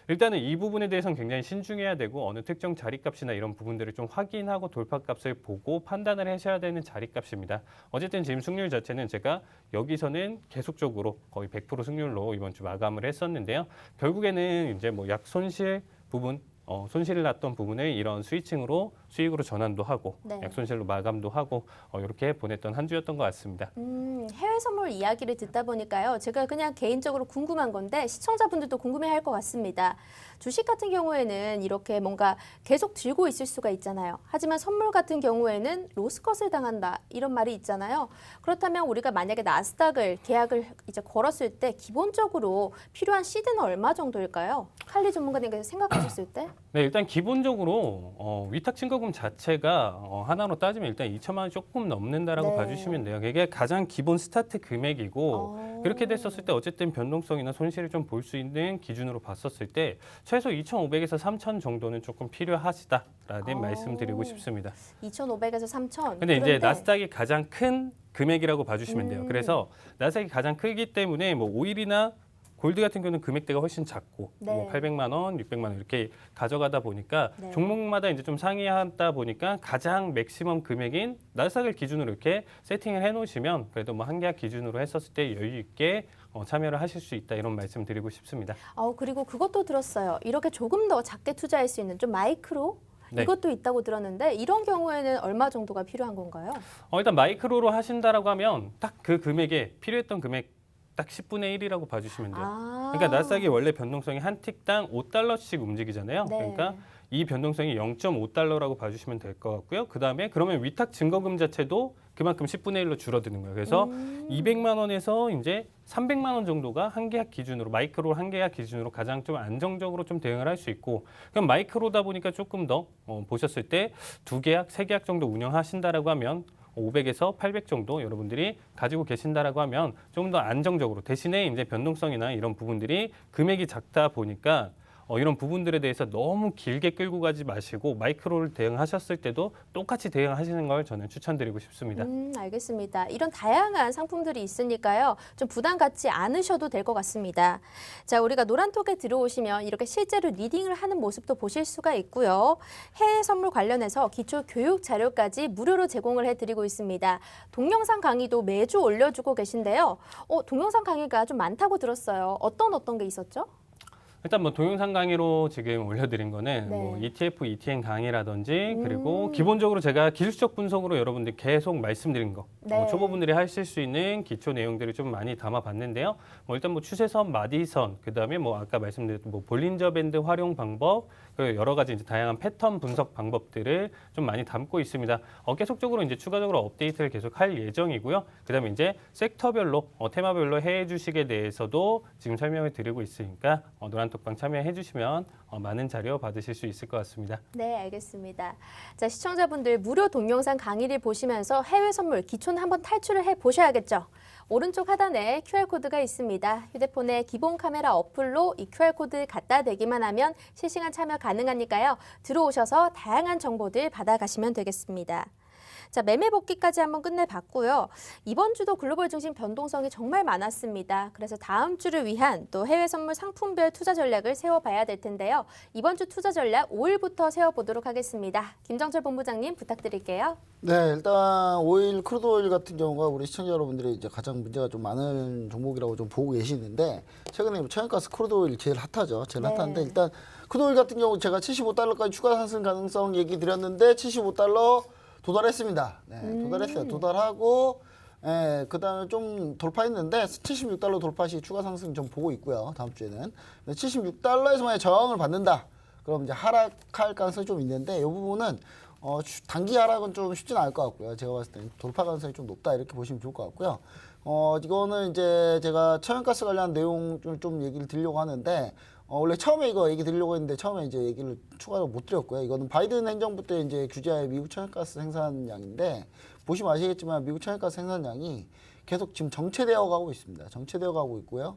Speaker 3: 일단은 이 부분에 대해서는 굉장히 신중해야 되고, 어느 특정 자리값이나 이런 부분들을 좀 확인하고 돌파값을 보고 판단을 하셔야 되는 자리값입니다. 어쨌든 지금 승률 자체는 제가 여기서는 계속적으로 거의 100% 승률로 이번 주 마감을 했었는데요. 결국에는 이제 뭐 약 손실 부분, 손실을 났던 부분을 이런 스위칭으로 수익으로 전환도 하고
Speaker 1: 네.
Speaker 3: 약손실로 마감도 하고 이렇게 보냈던 한 주였던 것 같습니다.
Speaker 1: 해외 선물 이야기를 듣다 보니까요. 제가 그냥 개인적으로 궁금한 건데 시청자분들도 궁금해할 것 같습니다. 주식 같은 경우에는 이렇게 뭔가 계속 들고 있을 수가 있잖아요. 하지만 선물 같은 경우에는 로스컷을 당한다 이런 말이 있잖아요. 그렇다면 우리가 만약에 나스닥을 계약을 이제 걸었을 때 기본적으로 필요한 시드는 얼마 정도일까요? 칼리 전문가님께서 생각하셨을 때?
Speaker 3: 네, 일단 기본적으로 위탁 증거금 자체가 하나로 따지면 일단 2천만 원 조금 넘는다라고
Speaker 1: 네.
Speaker 3: 봐주시면 돼요. 이게 가장 기본 스타트 금액이고 그렇게 됐었을 때 어쨌든 변동성이나 손실을 좀 볼 수 있는 기준으로 봤었을 때 최소 2,500에서 3,000 정도는 조금 필요하시다라는 말씀드리고 싶습니다.
Speaker 1: 2,500에서 3,000.
Speaker 3: 근데 이제 나스닥이 가장 큰 금액이라고 봐주시면 돼요.
Speaker 1: 음.
Speaker 3: 그래서 나스닥이 가장 크기 때문에 뭐 오일이나 골드 같은 경우는 금액대가 훨씬 작고
Speaker 1: 네.
Speaker 3: 뭐 800만 원, 600만 원 이렇게 가져가다 보니까
Speaker 1: 네.
Speaker 3: 종목마다 이제 좀 상이하다 보니까 가장 맥시멈 금액인 나스닥을 기준으로 이렇게 세팅을 해놓으시면 그래도 뭐 한 계약 기준으로 했었을 때 여유 있게 참여를 하실 수 있다 이런 말씀 드리고 싶습니다.
Speaker 1: 그리고 그것도 들었어요. 이렇게 조금 더 작게 투자할 수 있는 좀 마이크로
Speaker 3: 네.
Speaker 1: 이것도 있다고 들었는데 이런 경우에는 얼마 정도가 필요한 건가요?
Speaker 3: 일단 마이크로로 하신다라고 하면 딱 그 금액에 필요했던 금액 딱 10분의 1이라고 봐주시면 돼요. 그러니까 나스닥이 원래 변동성이 한 틱당 5달러씩 움직이잖아요.
Speaker 1: 네.
Speaker 3: 그러니까 이 변동성이 0.5달러라고 봐주시면 될 것 같고요. 그다음에 그러면 위탁 증거금 자체도 그만큼 10분의 1로 줄어드는 거예요. 그래서 200만 원에서 이제 300만 원 정도가 한 계약 기준으로 마이크로 한 계약 기준으로 가장 좀 안정적으로 좀 대응을 할 수 있고 그럼 마이크로다 보니까 조금 더 보셨을 때 2계약, 3계약 정도 운영하신다라고 하면 500에서 800 정도 여러분들이 가지고 계신다라고 하면 좀 더 안정적으로 대신에 이제 변동성이나 이런 부분들이 금액이 작다 보니까 이런 부분들에 대해서 너무 길게 끌고 가지 마시고 마이크로를 대응하셨을 때도 똑같이 대응하시는 걸 저는 추천드리고 싶습니다.
Speaker 1: 알겠습니다. 이런 다양한 상품들이 있으니까요. 좀 부담 갖지 않으셔도 될 것 같습니다. 자, 우리가 노란톡에 들어오시면 이렇게 실제로 리딩을 하는 모습도 보실 수가 있고요. 해외 선물 관련해서 기초 교육 자료까지 무료로 제공을 해드리고 있습니다. 동영상 강의도 매주 올려주고 계신데요. 동영상 강의가 좀 많다고 들었어요. 어떤 게 있었죠?
Speaker 3: 일단 뭐 동영상 강의로 지금 올려드린 거는
Speaker 1: 네.
Speaker 3: 뭐 ETF, ETN 강의라든지 그리고 기본적으로 제가 기술적 분석으로 여러분들 계속 말씀드린 거
Speaker 1: 네.
Speaker 3: 초보분들이 하실 수 있는 기초 내용들을 좀 많이 담아봤는데요. 뭐 일단 뭐 추세선, 마디선, 그다음에 뭐 아까 말씀드렸던 뭐 볼린저 밴드 활용 방법, 그리고 여러 가지 이제 다양한 패턴 분석 방법들을 좀 많이 담고 있습니다. 계속적으로 이제 추가적으로 업데이트를 계속 할 예정이고요. 그다음에 이제 섹터별로 테마별로 해외 주식에 대해서도 지금 설명을 드리고 있으니까 노란톡방 참여해 주시면 많은 자료 받으실 수 있을 것 같습니다.
Speaker 1: 네, 알겠습니다. 자, 시청자분들 무료 동영상 강의를 보시면서 해외 선물 기초는 한번 탈출을 해 보셔야겠죠. 오른쪽 하단에 QR코드가 있습니다. 휴대폰의 기본 카메라 어플로 이 QR코드 갖다 대기만 하면 실시간 참여 가능하니까요. 들어오셔서 다양한 정보들 받아가시면 되겠습니다. 자, 매매 복귀까지 한번 끝내봤고요. 이번 주도 글로벌 증시 변동성이 정말 많았습니다. 그래서 다음 주를 위한 또 해외 선물 상품별 투자 전략을 세워봐야 될 텐데요. 이번 주 투자 전략 5일부터 세워보도록 하겠습니다. 김정철 본부장님 부탁드릴게요.
Speaker 2: 네, 일단 오일, 크루드 오일 같은 경우가 우리 시청자 여러분들이 이제 가장 문제가 좀 많은 종목이라고 좀 보고 계시는데 최근에 천연가스 크루드 오일 제일 핫하죠. 제일
Speaker 1: 네.
Speaker 2: 핫한데 일단 크루드 오일 같은 경우 제가 75달러까지 추가 상승 가능성 얘기 드렸는데 75달러 도달했습니다. 네, 도달했어요. 도달하고 그다음에 좀 돌파했는데 76달러 돌파 시 추가 상승 좀 보고 있고요. 다음 주에는 76달러에서 만약 저항을 받는다. 그럼 이제 하락할 가능성이 좀 있는데 이 부분은 단기 하락은 좀 쉽지는 않을 것 같고요. 제가 봤을 때는 돌파 가능성이 좀 높다 이렇게 보시면 좋을 것 같고요. 이거는 이제 제가 천연가스 관련 내용 좀 얘기를 드리려고 하는데 원래 처음에 이거 얘기 드리려고 했는데 처음에 이제 얘기를 추가로 못 드렸고요. 이거는 바이든 행정부 때 이제 규제하에 미국 천연가스 생산량인데 보시면 아시겠지만 미국 천연가스 생산량이 계속 지금 정체되어 가고 있습니다. 정체되어 가고 있고요.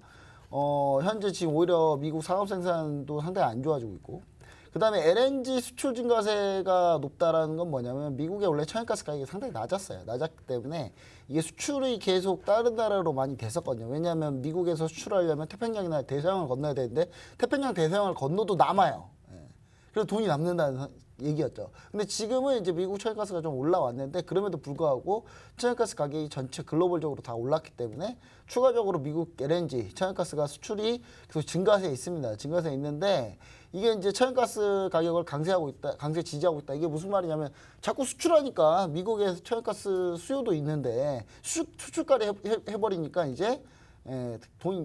Speaker 2: 현재 지금 오히려 미국 산업 생산도 상당히 안 좋아지고 있고 그다음에 LNG 수출 증가세가 높다라는 건 뭐냐면 미국의 원래 천연가스 가격이 상당히 낮았어요. 낮았기 때문에 이게 수출이 계속 다른 나라로 많이 됐었거든요. 왜냐하면 미국에서 수출하려면 태평양이나 대서양을 건너야 되는데 태평양 대서양을 건너도 남아요. 그래서 돈이 남는다는 얘기였죠. 근데 지금은 이제 미국 천연가스가 좀 올라왔는데 그럼에도 불구하고 천연가스 가격이 전체 글로벌적으로 다 올랐기 때문에 추가적으로 미국 LNG 천연가스가 수출이 계속 증가세에 있습니다. 증가세에 있는데 이게 이제 천연가스 가격을 강세하고 있다, 강세 지지하고 있다. 이게 무슨 말이냐면 자꾸 수출하니까 미국에 천연가스 수요도 있는데 수출까지 해버리니까 이제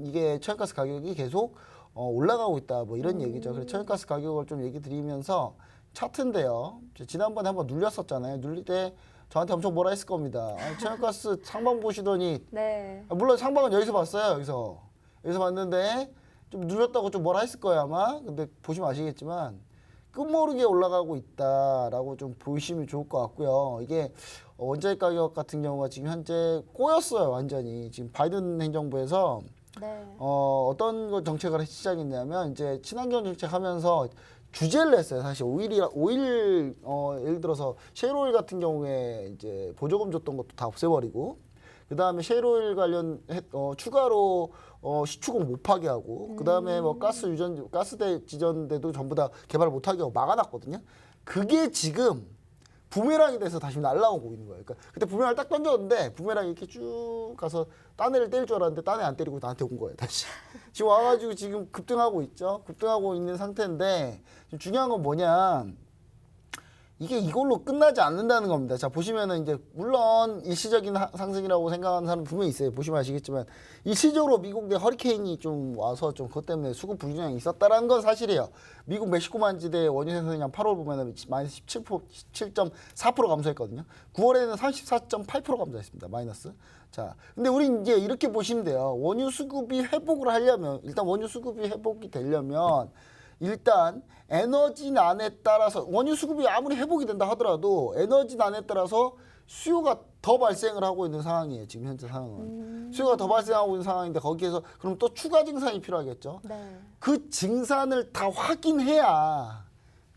Speaker 2: 이게 천연가스 가격이 계속 올라가고 있다. 뭐 이런 얘기죠. 그래서 천연가스 가격을 좀 얘기 드리면서 차트인데요. 지난번에 한번 눌렸었잖아요. 눌릴 때 저한테 엄청 뭐라 했을 겁니다. 아니, 천연가스 상방 보시더니
Speaker 1: 네.
Speaker 2: 물론 상방은 여기서 봤어요. 여기서 봤는데 좀 눌렸다고 좀 뭐라 했을 거예요 아마. 근데 보시면 아시겠지만 끝모르게 올라가고 있다라고 좀 보시면 좋을 것 같고요. 이게 원자재 가격 같은 경우가 지금 현재 꼬였어요 완전히. 지금 바이든 행정부에서
Speaker 1: 네.
Speaker 2: 어떤 거 정책을 시작했냐면 이제 친환경 정책하면서 규제를 냈어요. 사실 오일 예를 들어서 셰일오일 같은 경우에 이제 보조금 줬던 것도 다 없애버리고 그 다음에 셰일오일 관련 추가로 시추금 못 파게 하고 그 다음에 뭐 가스대 지전대도 전부 다 개발 못 하게 하고 막아놨거든요. 그게 지금 부메랑이 돼서 다시 날라오고 있는 거예요. 그러니까 그때 부메랑을 딱 던졌는데 부메랑이 이렇게 쭉 가서 딴 애를 때릴 줄 알았는데 딴 애 안 때리고 나한테 온 거예요. 다시 지금 와가지고 지금 급등하고 있죠. 급등하고 있는 상태인데 지금 중요한 건 뭐냐? 이게 이걸로 끝나지 않는다는 겁니다. 자, 보시면은 이제 물론 일시적인 상승이라고 생각하는 사람 분명히 있어요. 보시면 아시겠지만 일시적으로 미국 내 허리케인이 좀 와서 좀 그것 때문에 수급 불균형이 있었다라는 건 사실이에요. 미국 멕시코만 지대 원유 생산량 8월 보면은 마이너스 17.4% 감소했거든요. 9월에는 34.8% 감소했습니다. 마이너스. 자, 근데 우리 이제 이렇게 보시면 돼요. 원유 수급이 회복을 하려면 일단 원유 수급이 회복이 되려면 일단 에너지난에 따라서 원유 수급이 아무리 회복이 된다 하더라도 에너지난에 따라서 수요가 더 발생을 하고 있는 상황이에요. 지금 현재 상황은. 수요가 더 발생하고 있는 상황인데 거기에서 그럼 또 추가 증산이 필요하겠죠.
Speaker 1: 네.
Speaker 2: 그 증산을 다 확인해야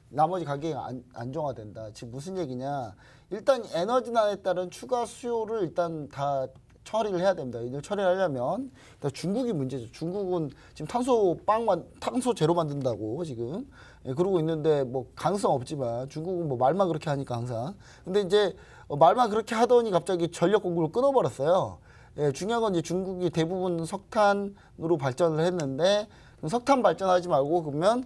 Speaker 2: 나머지 가격이 안정화된다. 지금 무슨 얘기냐. 일단 에너지난에 따른 추가 수요를 일단 다 처리를 해야 됩니다. 이걸 처리하려면 일단 중국이 문제죠. 중국은 지금 탄소 제로 만든다고 지금 그러고 있는데 뭐 가능성 없지만 중국은 뭐 말만 그렇게 하니까 항상. 근데 이제 말만 그렇게 하더니 갑자기 전력 공급을 끊어버렸어요. 중요한 건 이제 중국이 대부분 석탄으로 발전을 했는데 석탄 발전하지 말고 그러면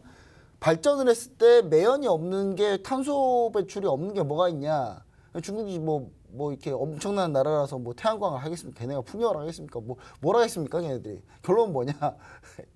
Speaker 2: 발전을 했을 때 매연이 없는 게 탄소 배출이 없는 게 뭐가 있냐. 중국이 뭐 이렇게 엄청난 나라라서 뭐 태양광을 하겠습니까? 걔네가 풍력을 하겠습니까? 뭘 하겠습니까? 걔네들이. 결론은 뭐냐?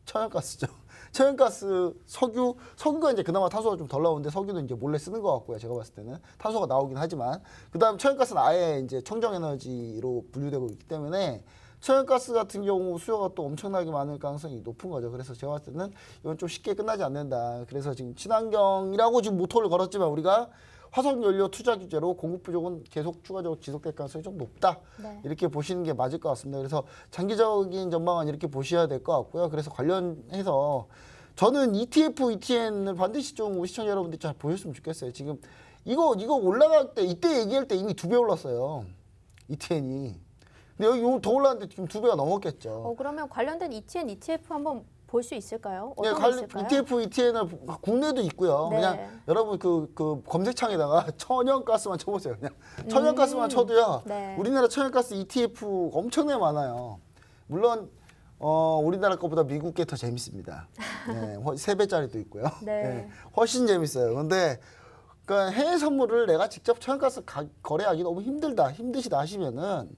Speaker 2: 천연가스죠. 천연가스, 석유가 이제 그나마 탄소가 좀 덜 나오는데 석유도 이제 몰래 쓰는 것 같고요. 제가 봤을 때는. 탄소가 나오긴 하지만. 그 다음 천연가스는 아예 이제 청정에너지로 분류되고 있기 때문에 천연가스 같은 경우 수요가 또 엄청나게 많을 가능성이 높은 거죠. 그래서 제가 봤을 때는 이건 좀 쉽게 끝나지 않는다. 그래서 지금 친환경이라고 지금 모토를 걸었지만 우리가 화석연료 투자 규제로 공급 부족은 계속 추가적으로 지속될 가능성이 좀 높다.
Speaker 1: 네.
Speaker 2: 이렇게 보시는 게 맞을 것 같습니다. 그래서 장기적인 전망은 이렇게 보셔야 될 것 같고요. 그래서 관련해서 저는 ETF, ETN을 반드시 좀 우리 시청자 여러분들이 잘 보셨으면 좋겠어요. 지금 이거 올라갈 때 이때 얘기할 때 이미 2배 올랐어요. ETN이. 근데 여기 더 올랐는데 지금 2배가 넘었겠죠.
Speaker 1: 그러면 관련된 ETN, ETF 한번 볼 수 있을까요?
Speaker 2: 네,
Speaker 1: 어떤 게 있을까요?
Speaker 2: ETF, ETN을 국내도 있고요.
Speaker 1: 네.
Speaker 2: 그냥 여러분 그 검색창에다가 천연가스만 쳐보세요. 그냥 천연가스만 쳐도요.
Speaker 1: 네.
Speaker 2: 우리나라 천연가스 ETF 엄청나게 많아요. 물론 우리나라 것보다 미국 게 더 재밌습니다. 네, 3배짜리도 있고요.
Speaker 1: 네.
Speaker 2: 네, 훨씬 재밌어요. 근데 그러니까 해외 선물을 내가 직접 천연가스 거래하기 너무 힘드시다 하시면은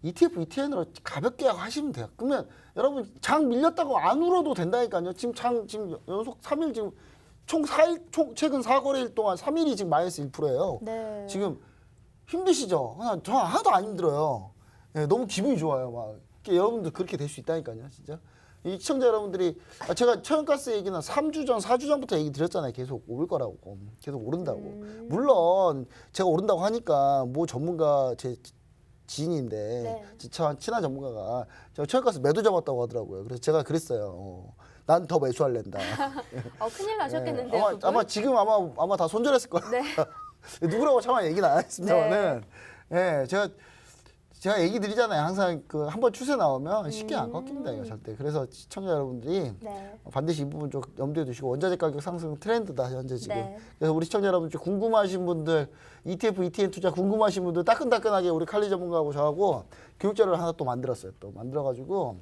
Speaker 2: ETF, ETN으로 가볍게 하시면 돼요. 그러면 여러분 장 밀렸다고 안 울어도 된다니까요. 지금 연속 3일 지금 총 4일 최근 4거래일 동안 3일이 지금 마이너스 1%예요.
Speaker 1: 네.
Speaker 2: 지금 힘드시죠? 저 하나도 안 힘들어요. 네, 너무 기분이 좋아요. 막 여러분들 그렇게 될 수 있다니까요, 진짜. 이 시청자 여러분들이 제가 천연가스 얘기는 3주 전, 4주 전부터 얘기 드렸잖아요. 계속 오를 거라고, 계속 오른다고. 물론 제가 오른다고 하니까 뭐 전문가 제 지인인데
Speaker 1: 네.
Speaker 2: 친한 전문가가 저 천연가스 매도 잡았다고 하더라고요. 그래서 제가 그랬어요. 난 더 매수할랜다.
Speaker 1: 큰일 나셨겠는데요. 그분?
Speaker 2: 아마 지금 아마 다 손절했을 거예요.
Speaker 1: 네.
Speaker 2: 누구라고 차마 얘기는 안 했습니다만은,
Speaker 1: 네.
Speaker 2: 제가 얘기 드리잖아요. 항상 그 한번 추세 나오면 쉽게 안 꺾입니다. 이거 절대. 그래서 시청자 여러분들이
Speaker 1: 네.
Speaker 2: 반드시 이 부분 좀 염두에 두시고 원자재 가격 상승 트렌드다 현재 지금.
Speaker 1: 네.
Speaker 2: 그래서 우리 시청자 여러분 궁금하신 분들 ETF, ETN 투자 궁금하신 분들 따끈따끈하게 우리 칼리 전문가하고 저하고 교육 자료를 하나 또 만들었어요. 또 만들어가지고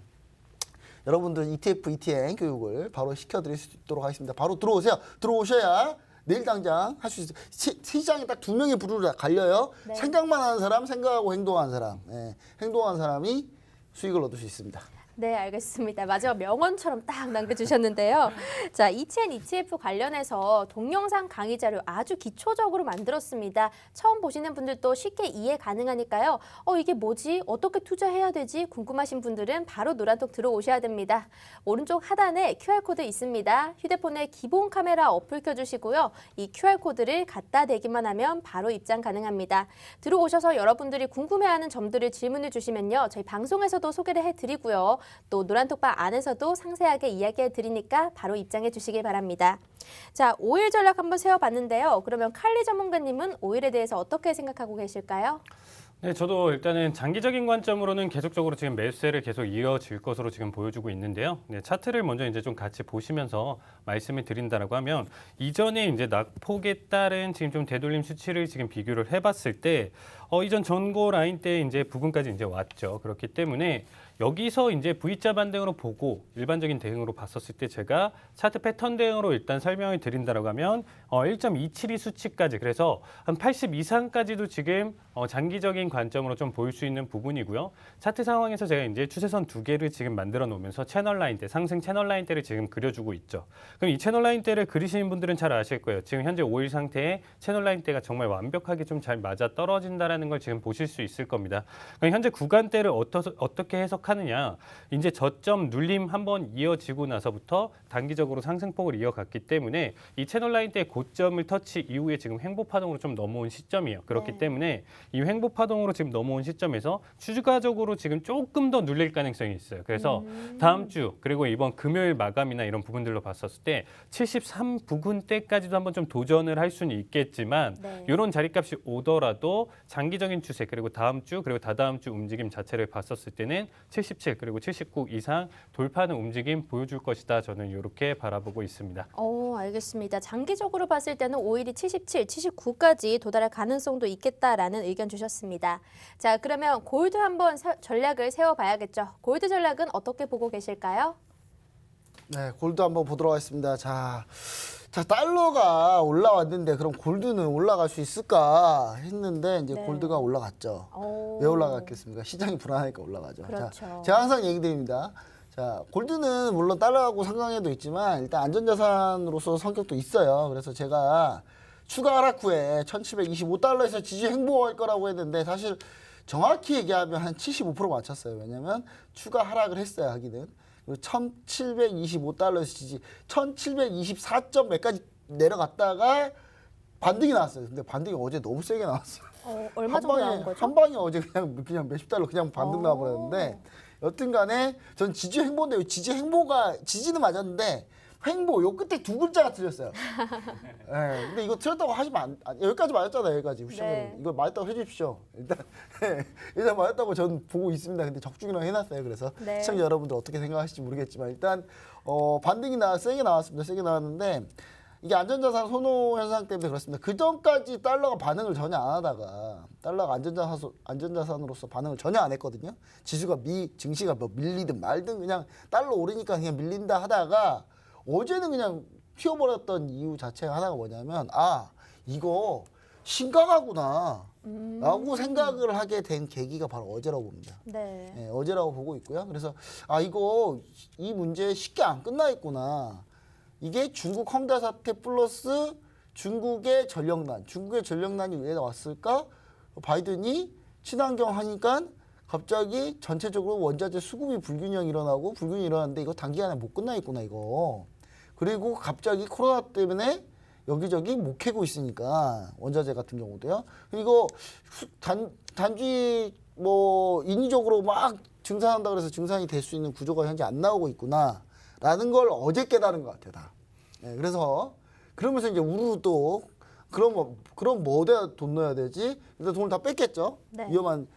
Speaker 2: 여러분들 ETF, ETN 교육을 바로 시켜드릴 수 있도록 하겠습니다. 바로 들어오세요. 들어오셔야 내일 당장 할 수 있어요. 시장에 딱 두 명의 부류가 갈려요.
Speaker 1: 네.
Speaker 2: 생각만 하는 사람, 생각하고 행동하는 사람. 예, 행동하는 사람이 수익을 얻을 수 있습니다.
Speaker 1: 네, 알겠습니다. 마지막 명언처럼 딱 남겨주셨는데요. 자, ETN, ETF 관련해서 동영상 강의 자료 아주 기초적으로 만들었습니다. 처음 보시는 분들도 쉽게 이해 가능하니까요. 이게 뭐지? 어떻게 투자해야 되지? 궁금하신 분들은 바로 노란톡 들어오셔야 됩니다. 오른쪽 하단에 QR코드 있습니다. 휴대폰에 기본 카메라 어플 켜주시고요. 이 QR코드를 갖다 대기만 하면 바로 입장 가능합니다. 들어오셔서 여러분들이 궁금해하는 점들을 질문해 주시면요. 저희 방송에서도 소개를 해드리고요. 또 노란톡방 안에서도 상세하게 이야기해 드리니까 바로 입장해 주시길 바랍니다. 자, 5일 전략 한번 세워봤는데요. 그러면 칼리 전문가님은 5일에 대해서 어떻게 생각하고 계실까요?
Speaker 3: 네, 저도 일단은 장기적인 관점으로는 계속적으로 지금 매수세를 계속 이어질 것으로 지금 보여주고 있는데요. 네, 차트를 먼저 이제 좀 같이 보시면서 말씀을 드린다라고 하면 이전에 이제 낙폭에 따른 지금 좀 되돌림 수치를 지금 비교를 해봤을 때 이전 전고 라인 때 이제 부근까지 이제 왔죠. 그렇기 때문에 여기서 이제 V자 반등으로 보고 일반적인 대응으로 봤었을 때 제가 차트 패턴 대응으로 일단 설명을 드린다라고 하면 1.272 수치까지 그래서 한 80 이상까지도 지금 장기적인 관점으로 좀 보일 수 있는 부분이고요. 차트 상황에서 제가 이제 추세선 두 개를 지금 만들어 놓으면서 채널 라인대, 상승 채널 라인대를 지금 그려주고 있죠. 그럼 이 채널 라인대를 그리시는 분들은 잘 아실 거예요. 지금 현재 5일 상태에 채널 라인대가 정말 완벽하게 좀 잘 맞아 떨어진다라는 걸 지금 보실 수 있을 겁니다. 그럼 현재 구간대를 어떻게 해석하느냐? 이제 저점 눌림 한번 이어지고 나서부터 단기적으로 상승폭을 이어갔기 때문에 이 채널 라인대의 고점을 터치 이후에 지금 횡보 파동으로 좀 넘어온 시점이에요. 그렇기
Speaker 1: 네.
Speaker 3: 때문에 이 횡보 파동으로 지금 넘어온 시점에서 추가적으로 지금 조금 더 눌릴 가능성이 있어요. 그래서 다음 주 그리고 이번 금요일 마감이나 이런 부분들로 봤었을 때 73 부근대까지도 한번 좀 도전을 할 수는 있겠지만
Speaker 1: 네.
Speaker 3: 이런 자리값이 오더라도 장기적인 추세 그리고 다음 주 그리고 다다음 주 움직임 자체를 봤었을 때는 77 그리고 79 이상 돌파하는 움직임 보여줄 것이다. 저는 이렇게 바라보고 있습니다.
Speaker 1: 알겠습니다. 장기적으로 봤을 때는 오일이 77, 79까지 도달할 가능성도 있겠다라는 의견 주셨습니다. 자, 그러면 골드 한번 전략을 세워봐야겠죠. 골드 전략은 어떻게 보고 계실까요?
Speaker 2: 네, 골드 한번 보도록 하겠습니다. 자, 달러가 올라왔는데 그럼 골드는 올라갈 수 있을까 했는데 이제
Speaker 1: 네.
Speaker 2: 골드가 올라갔죠. 왜 올라갔겠습니까? 시장이 불안하니까 올라가죠.
Speaker 1: 그렇죠.
Speaker 2: 자, 제가 항상 얘기 드립니다. 자, 골드는 물론 달러하고 상관관계도 있지만 일단 안전자산으로서 성격도 있어요. 그래서 제가 추가 하락 후에 1725달러에서 지지 행보할 거라고 했는데 사실 정확히 얘기하면 한 75% 맞췄어요. 왜냐면 추가 하락을 했어요, 하기는. 그리고 1725달러에서 지지 1724점 몇까지 내려갔다가 반등이 나왔어요. 근데 반등이 어제 너무 세게 나왔어요.
Speaker 1: 얼마 정도 나온 거죠?
Speaker 2: 한 방에 어제 그냥 몇십 달러 그냥 반등 나와버렸는데 여튼간에 전 지지 행보인데 지지 행보가 지지는 맞았는데 횡보 요 끝에 두 글자가 틀렸어요. 네, 근데 이거 틀렸다고 하시면 여기까지 맞았잖아요. 여기까지
Speaker 1: 네.
Speaker 2: 이거 맞았다고 해주십시오. 일단 맞았다고 전 보고 있습니다. 근데 적중이라고 해놨어요. 그래서
Speaker 1: 네.
Speaker 2: 시청자 여러분들 어떻게 생각하실지 모르겠지만 일단 반등이 세게 나왔습니다. 세게 나왔는데 이게 안전자산 선호 현상 때문에 그렇습니다. 그 전까지 달러가 반응을 전혀 안 하다가 달러가 안전자산으로서 반응을 전혀 안 했거든요. 지수가 증시가 뭐 밀리든 말든 그냥 달러 오르니까 그냥 밀린다 하다가 어제는 그냥 튀어버렸던 이유 자체가 하나가 뭐냐면 이거 심각하구나 라고 생각을 하게 된 계기가 바로 어제라고 봅니다.
Speaker 1: 네.
Speaker 2: 네, 어제라고 보고 있고요. 그래서 이 문제 쉽게 안 끝나 있구나. 이게 중국 헝다 사태 플러스 중국의 전력난이 왜 왔을까? 바이든이 친환경 하니까 갑자기 전체적으로 원자재 수급이 불균형이 일어났는데 이거 단기간에 못 끝나 있구나 이거. 그리고 갑자기 코로나 때문에 여기저기 못 캐고 있으니까 원자재 같은 경우도요. 이거 단지 뭐 인위적으로 막 증산한다 그래서 증산이 될 수 있는 구조가 현재 안 나오고 있구나라는 걸 어제 깨달은 것 같아요. 다. 네, 그래서 그러면서 이제 우르르 또 그럼 뭐에다 돈 넣어야 되지? 일단 돈을 다 뺐겠죠.
Speaker 1: 네.
Speaker 2: 위험한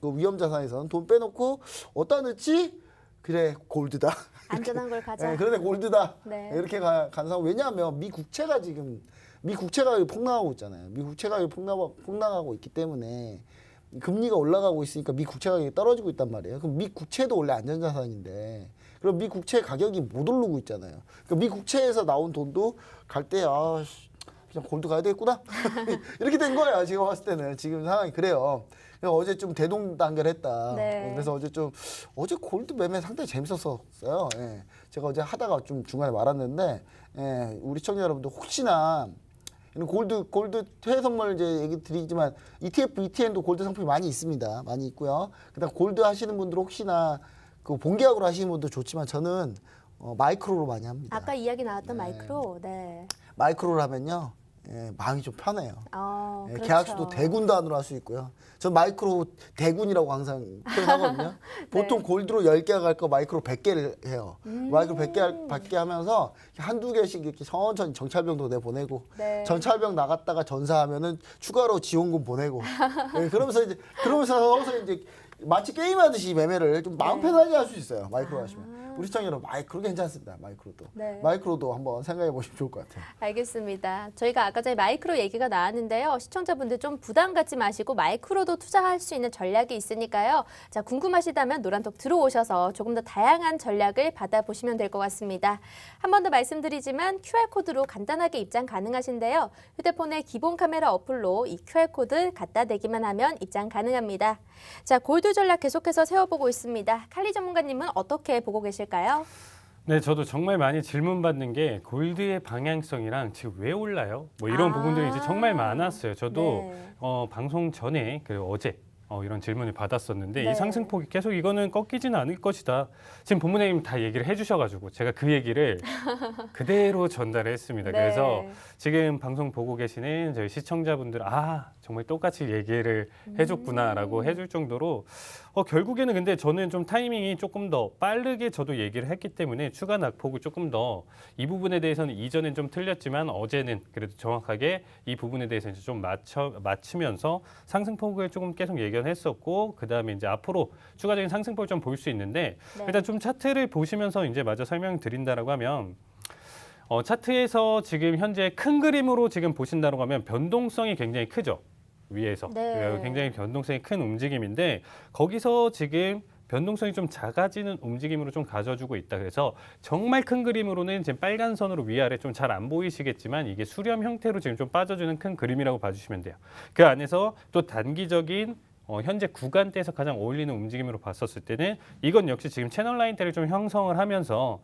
Speaker 2: 위험 자산에서는 돈 빼놓고 어디다 넣지? 그래 골드다.
Speaker 1: 안전한 걸 가자.
Speaker 2: 네, 그런데 골드다.
Speaker 1: 네.
Speaker 2: 이렇게 간 상황. 왜냐하면 미 국채가 폭락하고 있잖아요. 미 국채가 폭락하고 있기 때문에 금리가 올라가고 있으니까 미 국채 가격이 떨어지고 있단 말이에요. 그럼 미 국채도 원래 안전자산인데 그럼 미 국채 가격이 못 오르고 있잖아요. 그러니까 미 국채에서 나온 돈도 갈 때 그냥 골드 가야 되겠구나 이렇게 된 거예요. 지금 봤을 때는 지금 상황이 그래요. 그래서 어제 좀 대동단결했다.
Speaker 1: 네.
Speaker 2: 그래서 어제 골드 매매 상당히 재밌었어요. 예. 제가 어제 하다가 좀 중간에 말았는데 우리 시청자 여러분들 혹시나 이런 골드 해외 선물 이제 얘기 드리지만 ETF, ETN도 골드 상품이 많이 있습니다. 많이 있고요. 그다음 골드 하시는 분들 혹시나 그 본계약으로 하시는 분도 좋지만 저는 마이크로로 많이 합니다.
Speaker 1: 아까 이야기 나왔던 마이크로. 네.
Speaker 2: 마이크로를 하면요. 마음이 좀 편해요.
Speaker 1: 그렇죠.
Speaker 2: 계약수도 대군단으로 할 수 있고요. 전 마이크로 대군이라고 항상 표현하거든요. 보통 골드로 10개 갈 거 마이크로 100개를 해요. 마이크로 100개 하면서 한두 개씩 이렇게 천천히 정찰병도 내보내고
Speaker 1: 네.
Speaker 2: 정찰병 나갔다가 전사하면은 추가로 지원금 보내고 그러면서 이제 마치 게임하듯이 매매를 좀 마음 편하게 할 수 있어요. 마이크로 하시면. 우리 시청자 여러분 마이크로 괜찮습니다. 마이크로도.
Speaker 1: 네.
Speaker 2: 마이크로도 한번 생각해 보시면 좋을 것 같아요.
Speaker 1: 알겠습니다. 저희가 아까 전에 마이크로 얘기가 나왔는데요. 시청자분들 좀 부담 갖지 마시고 마이크로도 투자할 수 있는 전략이 있으니까요. 자, 궁금하시다면 노란톡 들어오셔서 조금 더 다양한 전략을 받아보시면 될 것 같습니다. 한 번 더 말씀드리지만 QR코드로 간단하게 입장 가능하신데요. 휴대폰의 기본 카메라 어플로 이 QR코드 갖다 대기만 하면 입장 가능합니다. 자, 골드 전략 계속해서 세워보고 있습니다. 칼리 전문가님은 어떻게 보고 계실까요?
Speaker 3: 네, 저도 정말 많이 질문받는 게 골드의 방향성이랑 지금 왜 올라요? 뭐 이런 부분들이 이제 정말 많았어요. 저도
Speaker 1: 네.
Speaker 3: 방송 전에 그리고 어제 이런 질문을 받았었는데
Speaker 1: 네.
Speaker 3: 이 상승폭이 계속 이거는 꺾이지는 않을 것이다. 지금 본부장님 다 얘기를 해주셔가지고 제가 그 얘기를 그대로 전달을 했습니다.
Speaker 1: 네.
Speaker 3: 그래서 지금 방송 보고 계시는 저희 시청자분들 정말 똑같이 얘기를 해줬구나라고 해줄 정도로 결국에는 근데 저는 좀 타이밍이 조금 더 빠르게 저도 얘기를 했기 때문에 추가 낙폭을 조금 더 이 부분에 대해서는 이전엔 좀 틀렸지만 어제는 그래도 정확하게 이 부분에 대해서 이제 좀 맞추면서 상승폭을 조금 계속 예견했었고 그다음에 이제 앞으로 추가적인 상승폭을 좀 볼 수 있는데
Speaker 1: 네.
Speaker 3: 일단 좀 차트를 보시면서 이제 마저 설명드린다라고 하면 차트에서 지금 현재 큰 그림으로 지금 보신다고 하면 변동성이 굉장히 크죠. 위에서
Speaker 1: 네.
Speaker 3: 굉장히 변동성이 큰 움직임인데 거기서 지금 변동성이 좀 작아지는 움직임으로 좀 가져주고 있다. 그래서 정말 큰 그림으로는 지금 빨간 선으로 위아래 좀 잘 안 보이시겠지만 이게 수렴 형태로 지금 좀 빠져주는 큰 그림이라고 봐주시면 돼요. 그 안에서 또 단기적인 현재 구간대에서 가장 어울리는 움직임으로 봤었을 때는 이건 역시 지금 채널 라인대를 좀 형성을 하면서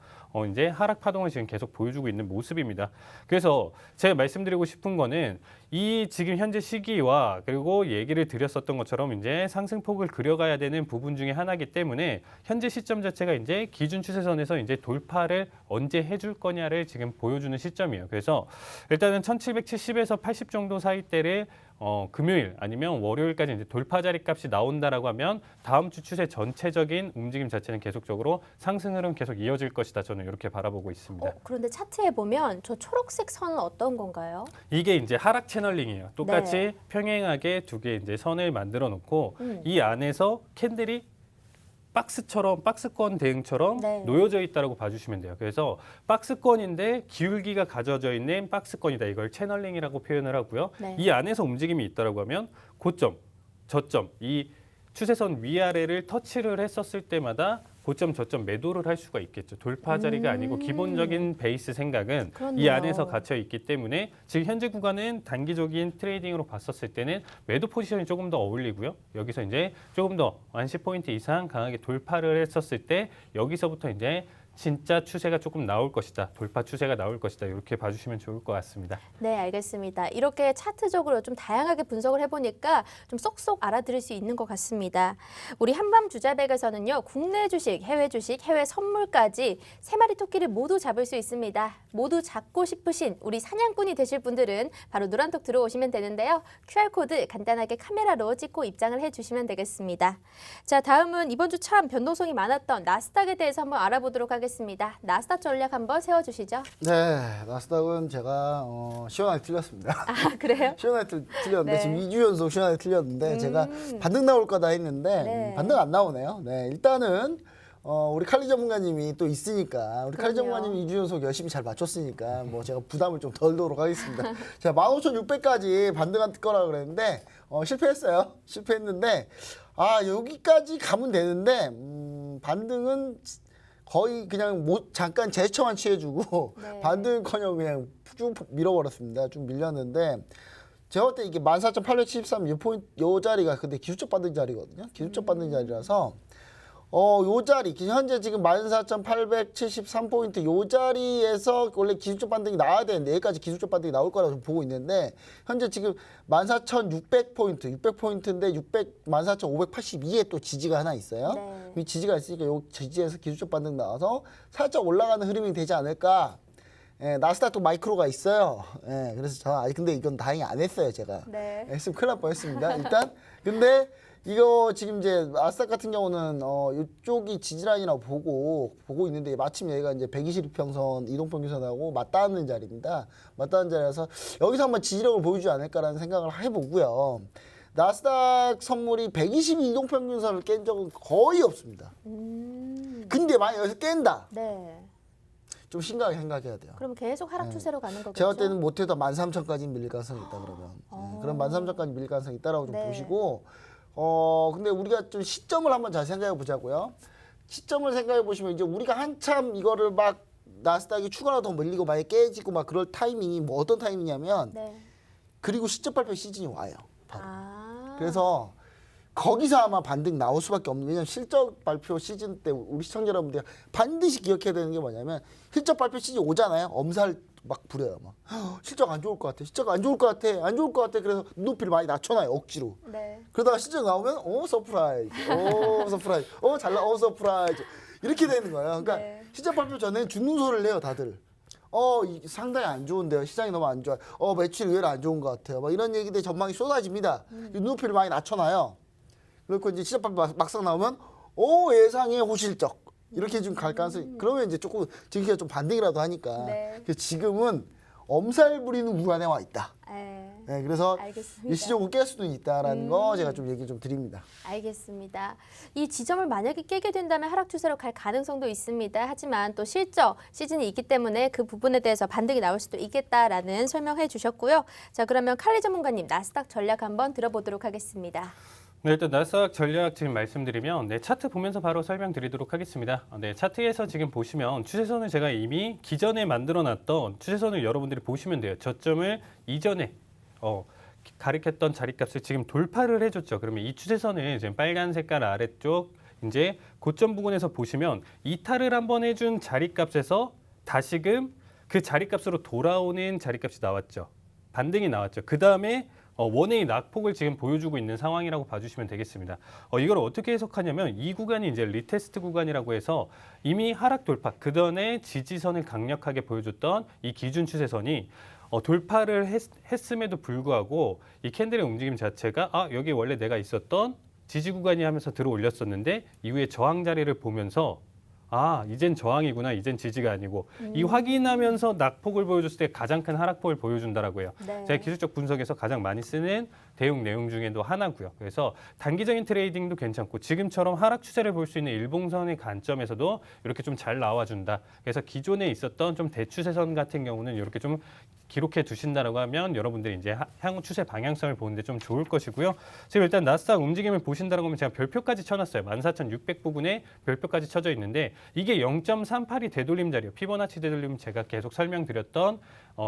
Speaker 3: 이제 하락 파동을 지금 계속 보여주고 있는 모습입니다. 그래서 제가 말씀드리고 싶은 거는 이 지금 현재 시기와 그리고 얘기를 드렸었던 것처럼 이제 상승폭을 그려가야 되는 부분 중에 하나이기 때문에 현재 시점 자체가 이제 기준 추세선에서 이제 돌파를 언제 해줄 거냐를 지금 보여주는 시점이에요. 그래서 일단은 1770에서 80 정도 사이대를 금요일 아니면 월요일까지 이제 돌파 자리 값이 나온다라고 하면 다음 주 추세 전체적인 움직임 자체는 계속적으로 상승 흐름 계속 이어질 것이다. 저는 이렇게 바라보고 있습니다.
Speaker 1: 그런데 차트에 보면 저 초록색 선은 어떤 건가요?
Speaker 3: 이게 이제 하락 채널링이에요. 똑같이
Speaker 1: 네.
Speaker 3: 평행하게 두 개 이제 선을 만들어 놓고 이 안에서 캔들이 박스권 대응처럼
Speaker 1: 네.
Speaker 3: 놓여져 있다라고 봐주시면 돼요. 그래서 박스권인데 기울기가 가져져 있는 박스권이다. 이걸 채널링이라고 표현을 하고요.
Speaker 1: 네.
Speaker 3: 이 안에서 움직임이 있다라고 하면 고점, 저점, 이 추세선 위아래를 터치를 했었을 때마다 고점, 저점 매도를 할 수가 있겠죠. 돌파 자리가 아니고 기본적인 베이스 생각은 이
Speaker 1: 그렇네요.
Speaker 3: 안에서 갇혀 있기 때문에 지금 현재 구간은 단기적인 트레이딩으로 봤었을 때는 매도 포지션이 조금 더 어울리고요. 여기서 이제 조금 더 10포인트 이상 강하게 돌파를 했었을 때 여기서부터 이제 진짜 추세가 조금 나올 것이다. 돌파 추세가 나올 것이다. 이렇게 봐주시면 좋을 것 같습니다.
Speaker 1: 네, 알겠습니다. 이렇게 차트적으로 좀 다양하게 분석을 해보니까 좀 쏙쏙 알아들을 수 있는 것 같습니다. 우리 한밤 주자백에서는요, 국내 주식, 해외 선물까지 세 마리 토끼를 모두 잡을 수 있습니다. 모두 잡고 싶으신 우리 사냥꾼이 되실 분들은 바로 노란톡 들어오시면 되는데요. QR코드 간단하게 카메라로 찍고 입장을 해주시면 되겠습니다. 자, 다음은 이번 주 참 변동성이 많았던 나스닥에 대해서 한번 알아보도록 하겠습니다. 나스닥 전략 한번 세워주시죠.
Speaker 2: 네, 나스닥은 제가 시원하게 틀렸습니다.
Speaker 1: 아, 그래요?
Speaker 2: 시원하게 틀렸는데
Speaker 1: 네.
Speaker 2: 지금 2주 연속 시원하게 틀렸는데 제가 반등 나올 거다 했는데
Speaker 1: 네.
Speaker 2: 반등 안 나오네요. 네, 일단은 우리 칼리 전문가님이 또 있으니까 우리 칼리
Speaker 1: 그럼요.
Speaker 2: 전문가님이 2주 연속 열심히 잘 맞췄으니까 뭐 제가 부담을 좀 덜도록 하겠습니다. 자, 15,600까지 반등할 거라 그랬는데 실패했어요. 실패했는데 여기까지 가면 되는데 반등은 거의 그냥 잠깐 제스처만 취해주고
Speaker 1: 네.
Speaker 2: 반등커녕 그냥 쭉 밀어버렸습니다. 쭉 밀렸는데 제가 볼 때 이게 14,873 요 자리가 근데 기술적 반등 자리거든요. 기술적 반등 자리라서 요 자리 현재 지금 14,873포인트 요 자리에서 원래 기술적 반등이 나와야 되는데 여기까지 기술적 반등이 나올 거라고 좀 보고 있는데 현재 지금 14,600포인트 600포인트인데 14,582에 또 지지가 하나 있어요.
Speaker 1: 네.
Speaker 2: 이 지지가 있으니까 요 지지에서 기술적 반등 나와서 살짝 올라가는 흐름이 되지 않을까. 예, 나스닥도 마이크로가 있어요. 예, 그래서 저는 근데 이건 다행히 안 했어요, 제가.
Speaker 1: 네.
Speaker 2: 했으면 큰일 날 뻔했습니다. 일단 근데 이거 지금 이제 나스닥 같은 경우는 이쪽이 지지라인이라고 보고 있는데 마침 얘가 이제 120평선 이동평균선하고 맞닿는 자리입니다. 맞닿는 자리라서 여기서 한번 지지력을 보여주지 않을까라는 생각을 해보고요. 나스닥 선물이 120 이동평균선을 깬 적은 거의 없습니다. 근데 만약 여기서 깬다.
Speaker 1: 네.
Speaker 2: 좀 심각하게 생각해야 돼요.
Speaker 1: 그럼 계속 하락 추세로 가는 거겠죠?
Speaker 2: 제가 볼 때는 못해도 13,000까지 밀릴 가능성이 있다 그러면. 그럼 13,000까지 밀릴 가능성이 있다라고 좀
Speaker 1: 네.
Speaker 2: 보시고 근데 우리가 좀 시점을 한번 잘 생각해 보자고요. 시점을 생각해 보시면 이제 우리가 한참 이거를 막 나스닥이 추가로 더 밀리고 만약에 깨지고 막 그럴 타이밍이 뭐 어떤 타이밍이냐면
Speaker 1: 네.
Speaker 2: 그리고 실적 발표 시즌이 와요. 바로.
Speaker 1: 그래서
Speaker 2: 그래서 거기서 아마 반등 나올 수밖에 없는 왜냐면 실적 발표 시즌 때 우리 시청자 여러분들 반드시 기억해야 되는 게 뭐냐면 실적 발표 시즌 오잖아요. 엄살 막 부려요. 막 실적 안 좋을 것 같아. 실적 안 좋을 것 같아. 안 좋을 것 같아. 그래서 눈높이를 많이 낮춰놔요. 억지로.
Speaker 1: 네.
Speaker 2: 그러다가 실적 나오면 서프라이즈. 서프라이즈. 잘나. 서프라이즈. 이렇게 되는 거예요. 그러니까
Speaker 1: 네.
Speaker 2: 실적 발표 전에 죽는 소리를 내요. 다들. 상당히 안 좋은데요. 시장이 너무 안 좋아요. 매출 의외로 안 좋은 것 같아요. 막 이런 얘기들 전망이 쏟아집니다. 눈높이를 많이 낮춰놔요. 그리고 이제 시작 발표 막상 나오면 예상의 호실적 이렇게 좀 갈 가능성이 그러면 이제 조금 지금 좀 반등이라도 하니까
Speaker 1: 네.
Speaker 2: 그래서 지금은 엄살 부리는 구간에 와 있다.
Speaker 1: 네.
Speaker 2: 그래서
Speaker 1: 알겠습니다.
Speaker 2: 일시적으로 깰 수도 있다라는 거 제가 좀 얘기 좀 드립니다.
Speaker 1: 알겠습니다. 이 지점을 만약에 깨게 된다면 하락 추세로 갈 가능성도 있습니다. 하지만 또 실적 시즌이 있기 때문에 그 부분에 대해서 반등이 나올 수도 있겠다라는 설명해 주셨고요. 자, 그러면 칼리 전문가님 나스닥 전략 한번 들어보도록 하겠습니다.
Speaker 3: 네, 일단 나스닥 전략 지금 말씀드리면 차트 보면서 바로 설명드리도록 하겠습니다. 차트에서 지금 보시면 추세선을 제가 이미 기존에 만들어놨던 추세선을 여러분들이 보시면 돼요. 저점을 이전에 가리켰던 자리값을 지금 돌파를 해줬죠. 그러면 이 추세선을 지금 빨간 색깔 아래쪽 이제 고점 부근에서 보시면 이탈을 한번 해준 자리값에서 다시금 그 자리값으로 돌아오는 자리값이 나왔죠. 반등이 나왔죠. 그 다음에 원웨이 낙폭을 지금 보여주고 있는 상황이라고 봐주시면 되겠습니다. 이걸 어떻게 해석하냐면 이 구간이 이제 리테스트 구간이라고 해서 이미 하락 돌파, 그 전에 지지선을 강력하게 보여줬던 이 기준 추세선이 돌파를 했음에도 불구하고 이 캔들의 움직임 자체가 여기 원래 내가 있었던 지지 구간이 하면서 들어 올렸었는데 이후에 저항 자리를 보면서 이젠 저항이구나, 이젠 지지가 아니고 이 확인하면서 낙폭을 보여줬을 때 가장 큰 하락폭을 보여준다라고요.
Speaker 1: 네.
Speaker 3: 제가 기술적 분석에서 가장 많이 쓰는 대응 내용 중에도 하나고요. 그래서 단기적인 트레이딩도 괜찮고 지금처럼 하락 추세를 볼 수 있는 일봉선의 관점에서도 이렇게 좀 잘 나와준다. 그래서 기존에 있었던 좀 대추세선 같은 경우는 이렇게 좀 기록해 두신다라고 하면 여러분들이 이제 향후 추세 방향성을 보는데 좀 좋을 것이고요. 지금 일단 나스닥 움직임을 보신다라고 하면 제가 별표까지 쳐놨어요. 14,600 부분에 별표까지 쳐져 있는데 이게 0.38이 되돌림 자리예요. 피보나치 되돌림 제가 계속 설명드렸던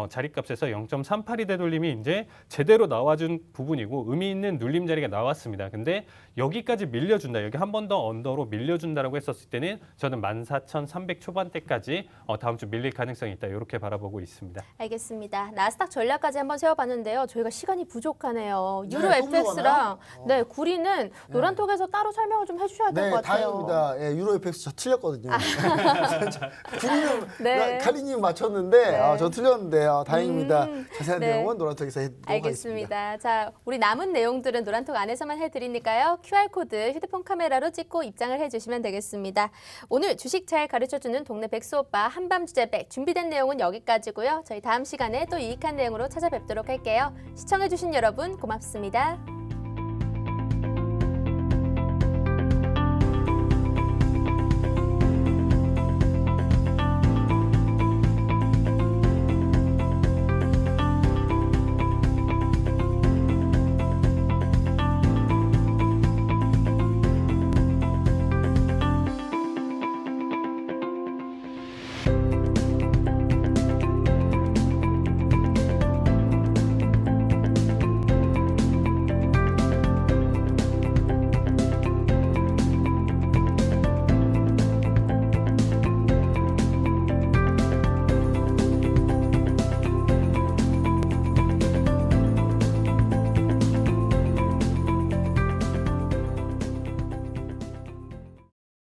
Speaker 3: 자리값에서 0.38이 되돌림이 이제 제대로 나와준 부분이고 의미 있는 눌림 자리가 나왔습니다. 근데 여기까지 밀려준다. 여기 한 번 더 언더로 밀려준다라고 했었을 때는 저는 14,300 초반대까지 다음 주 밀릴 가능성이 있다. 이렇게 바라보고 있습니다.
Speaker 1: 알겠습니다. 나스닥 전략까지 한번 세워봤는데요. 저희가 시간이 부족하네요.
Speaker 2: 네,
Speaker 1: 유로
Speaker 2: 또
Speaker 1: FX랑
Speaker 2: 물어가나요?
Speaker 1: 구리는 노란톡에서 따로 설명을 좀 해주셔야 될 것
Speaker 2: 네,
Speaker 1: 같아요.
Speaker 2: 다행입니다. 유로 FX 저 틀렸거든요. 구리는
Speaker 1: 네.
Speaker 2: 칼리님 맞췄는데
Speaker 1: 네.
Speaker 2: 저 틀렸는데요. 다행입니다. 자세한
Speaker 1: 네.
Speaker 2: 내용은 노란톡에서 해드리도록 하겠습니다.
Speaker 1: 알겠습니다. 자, 우리 남은 내용들은 노란톡 안에서만 해드리니까요. QR코드 휴대폰 카메라로 찍고 입장을 해주시면 되겠습니다. 오늘 주식 잘 가르쳐주는 동네 백수 오빠 한밤 주제백 준비된 내용은 여기까지고요. 저희 다음 시간에 또 유익한 내용으로 찾아뵙도록 할게요. 시청해주신 여러분 고맙습니다.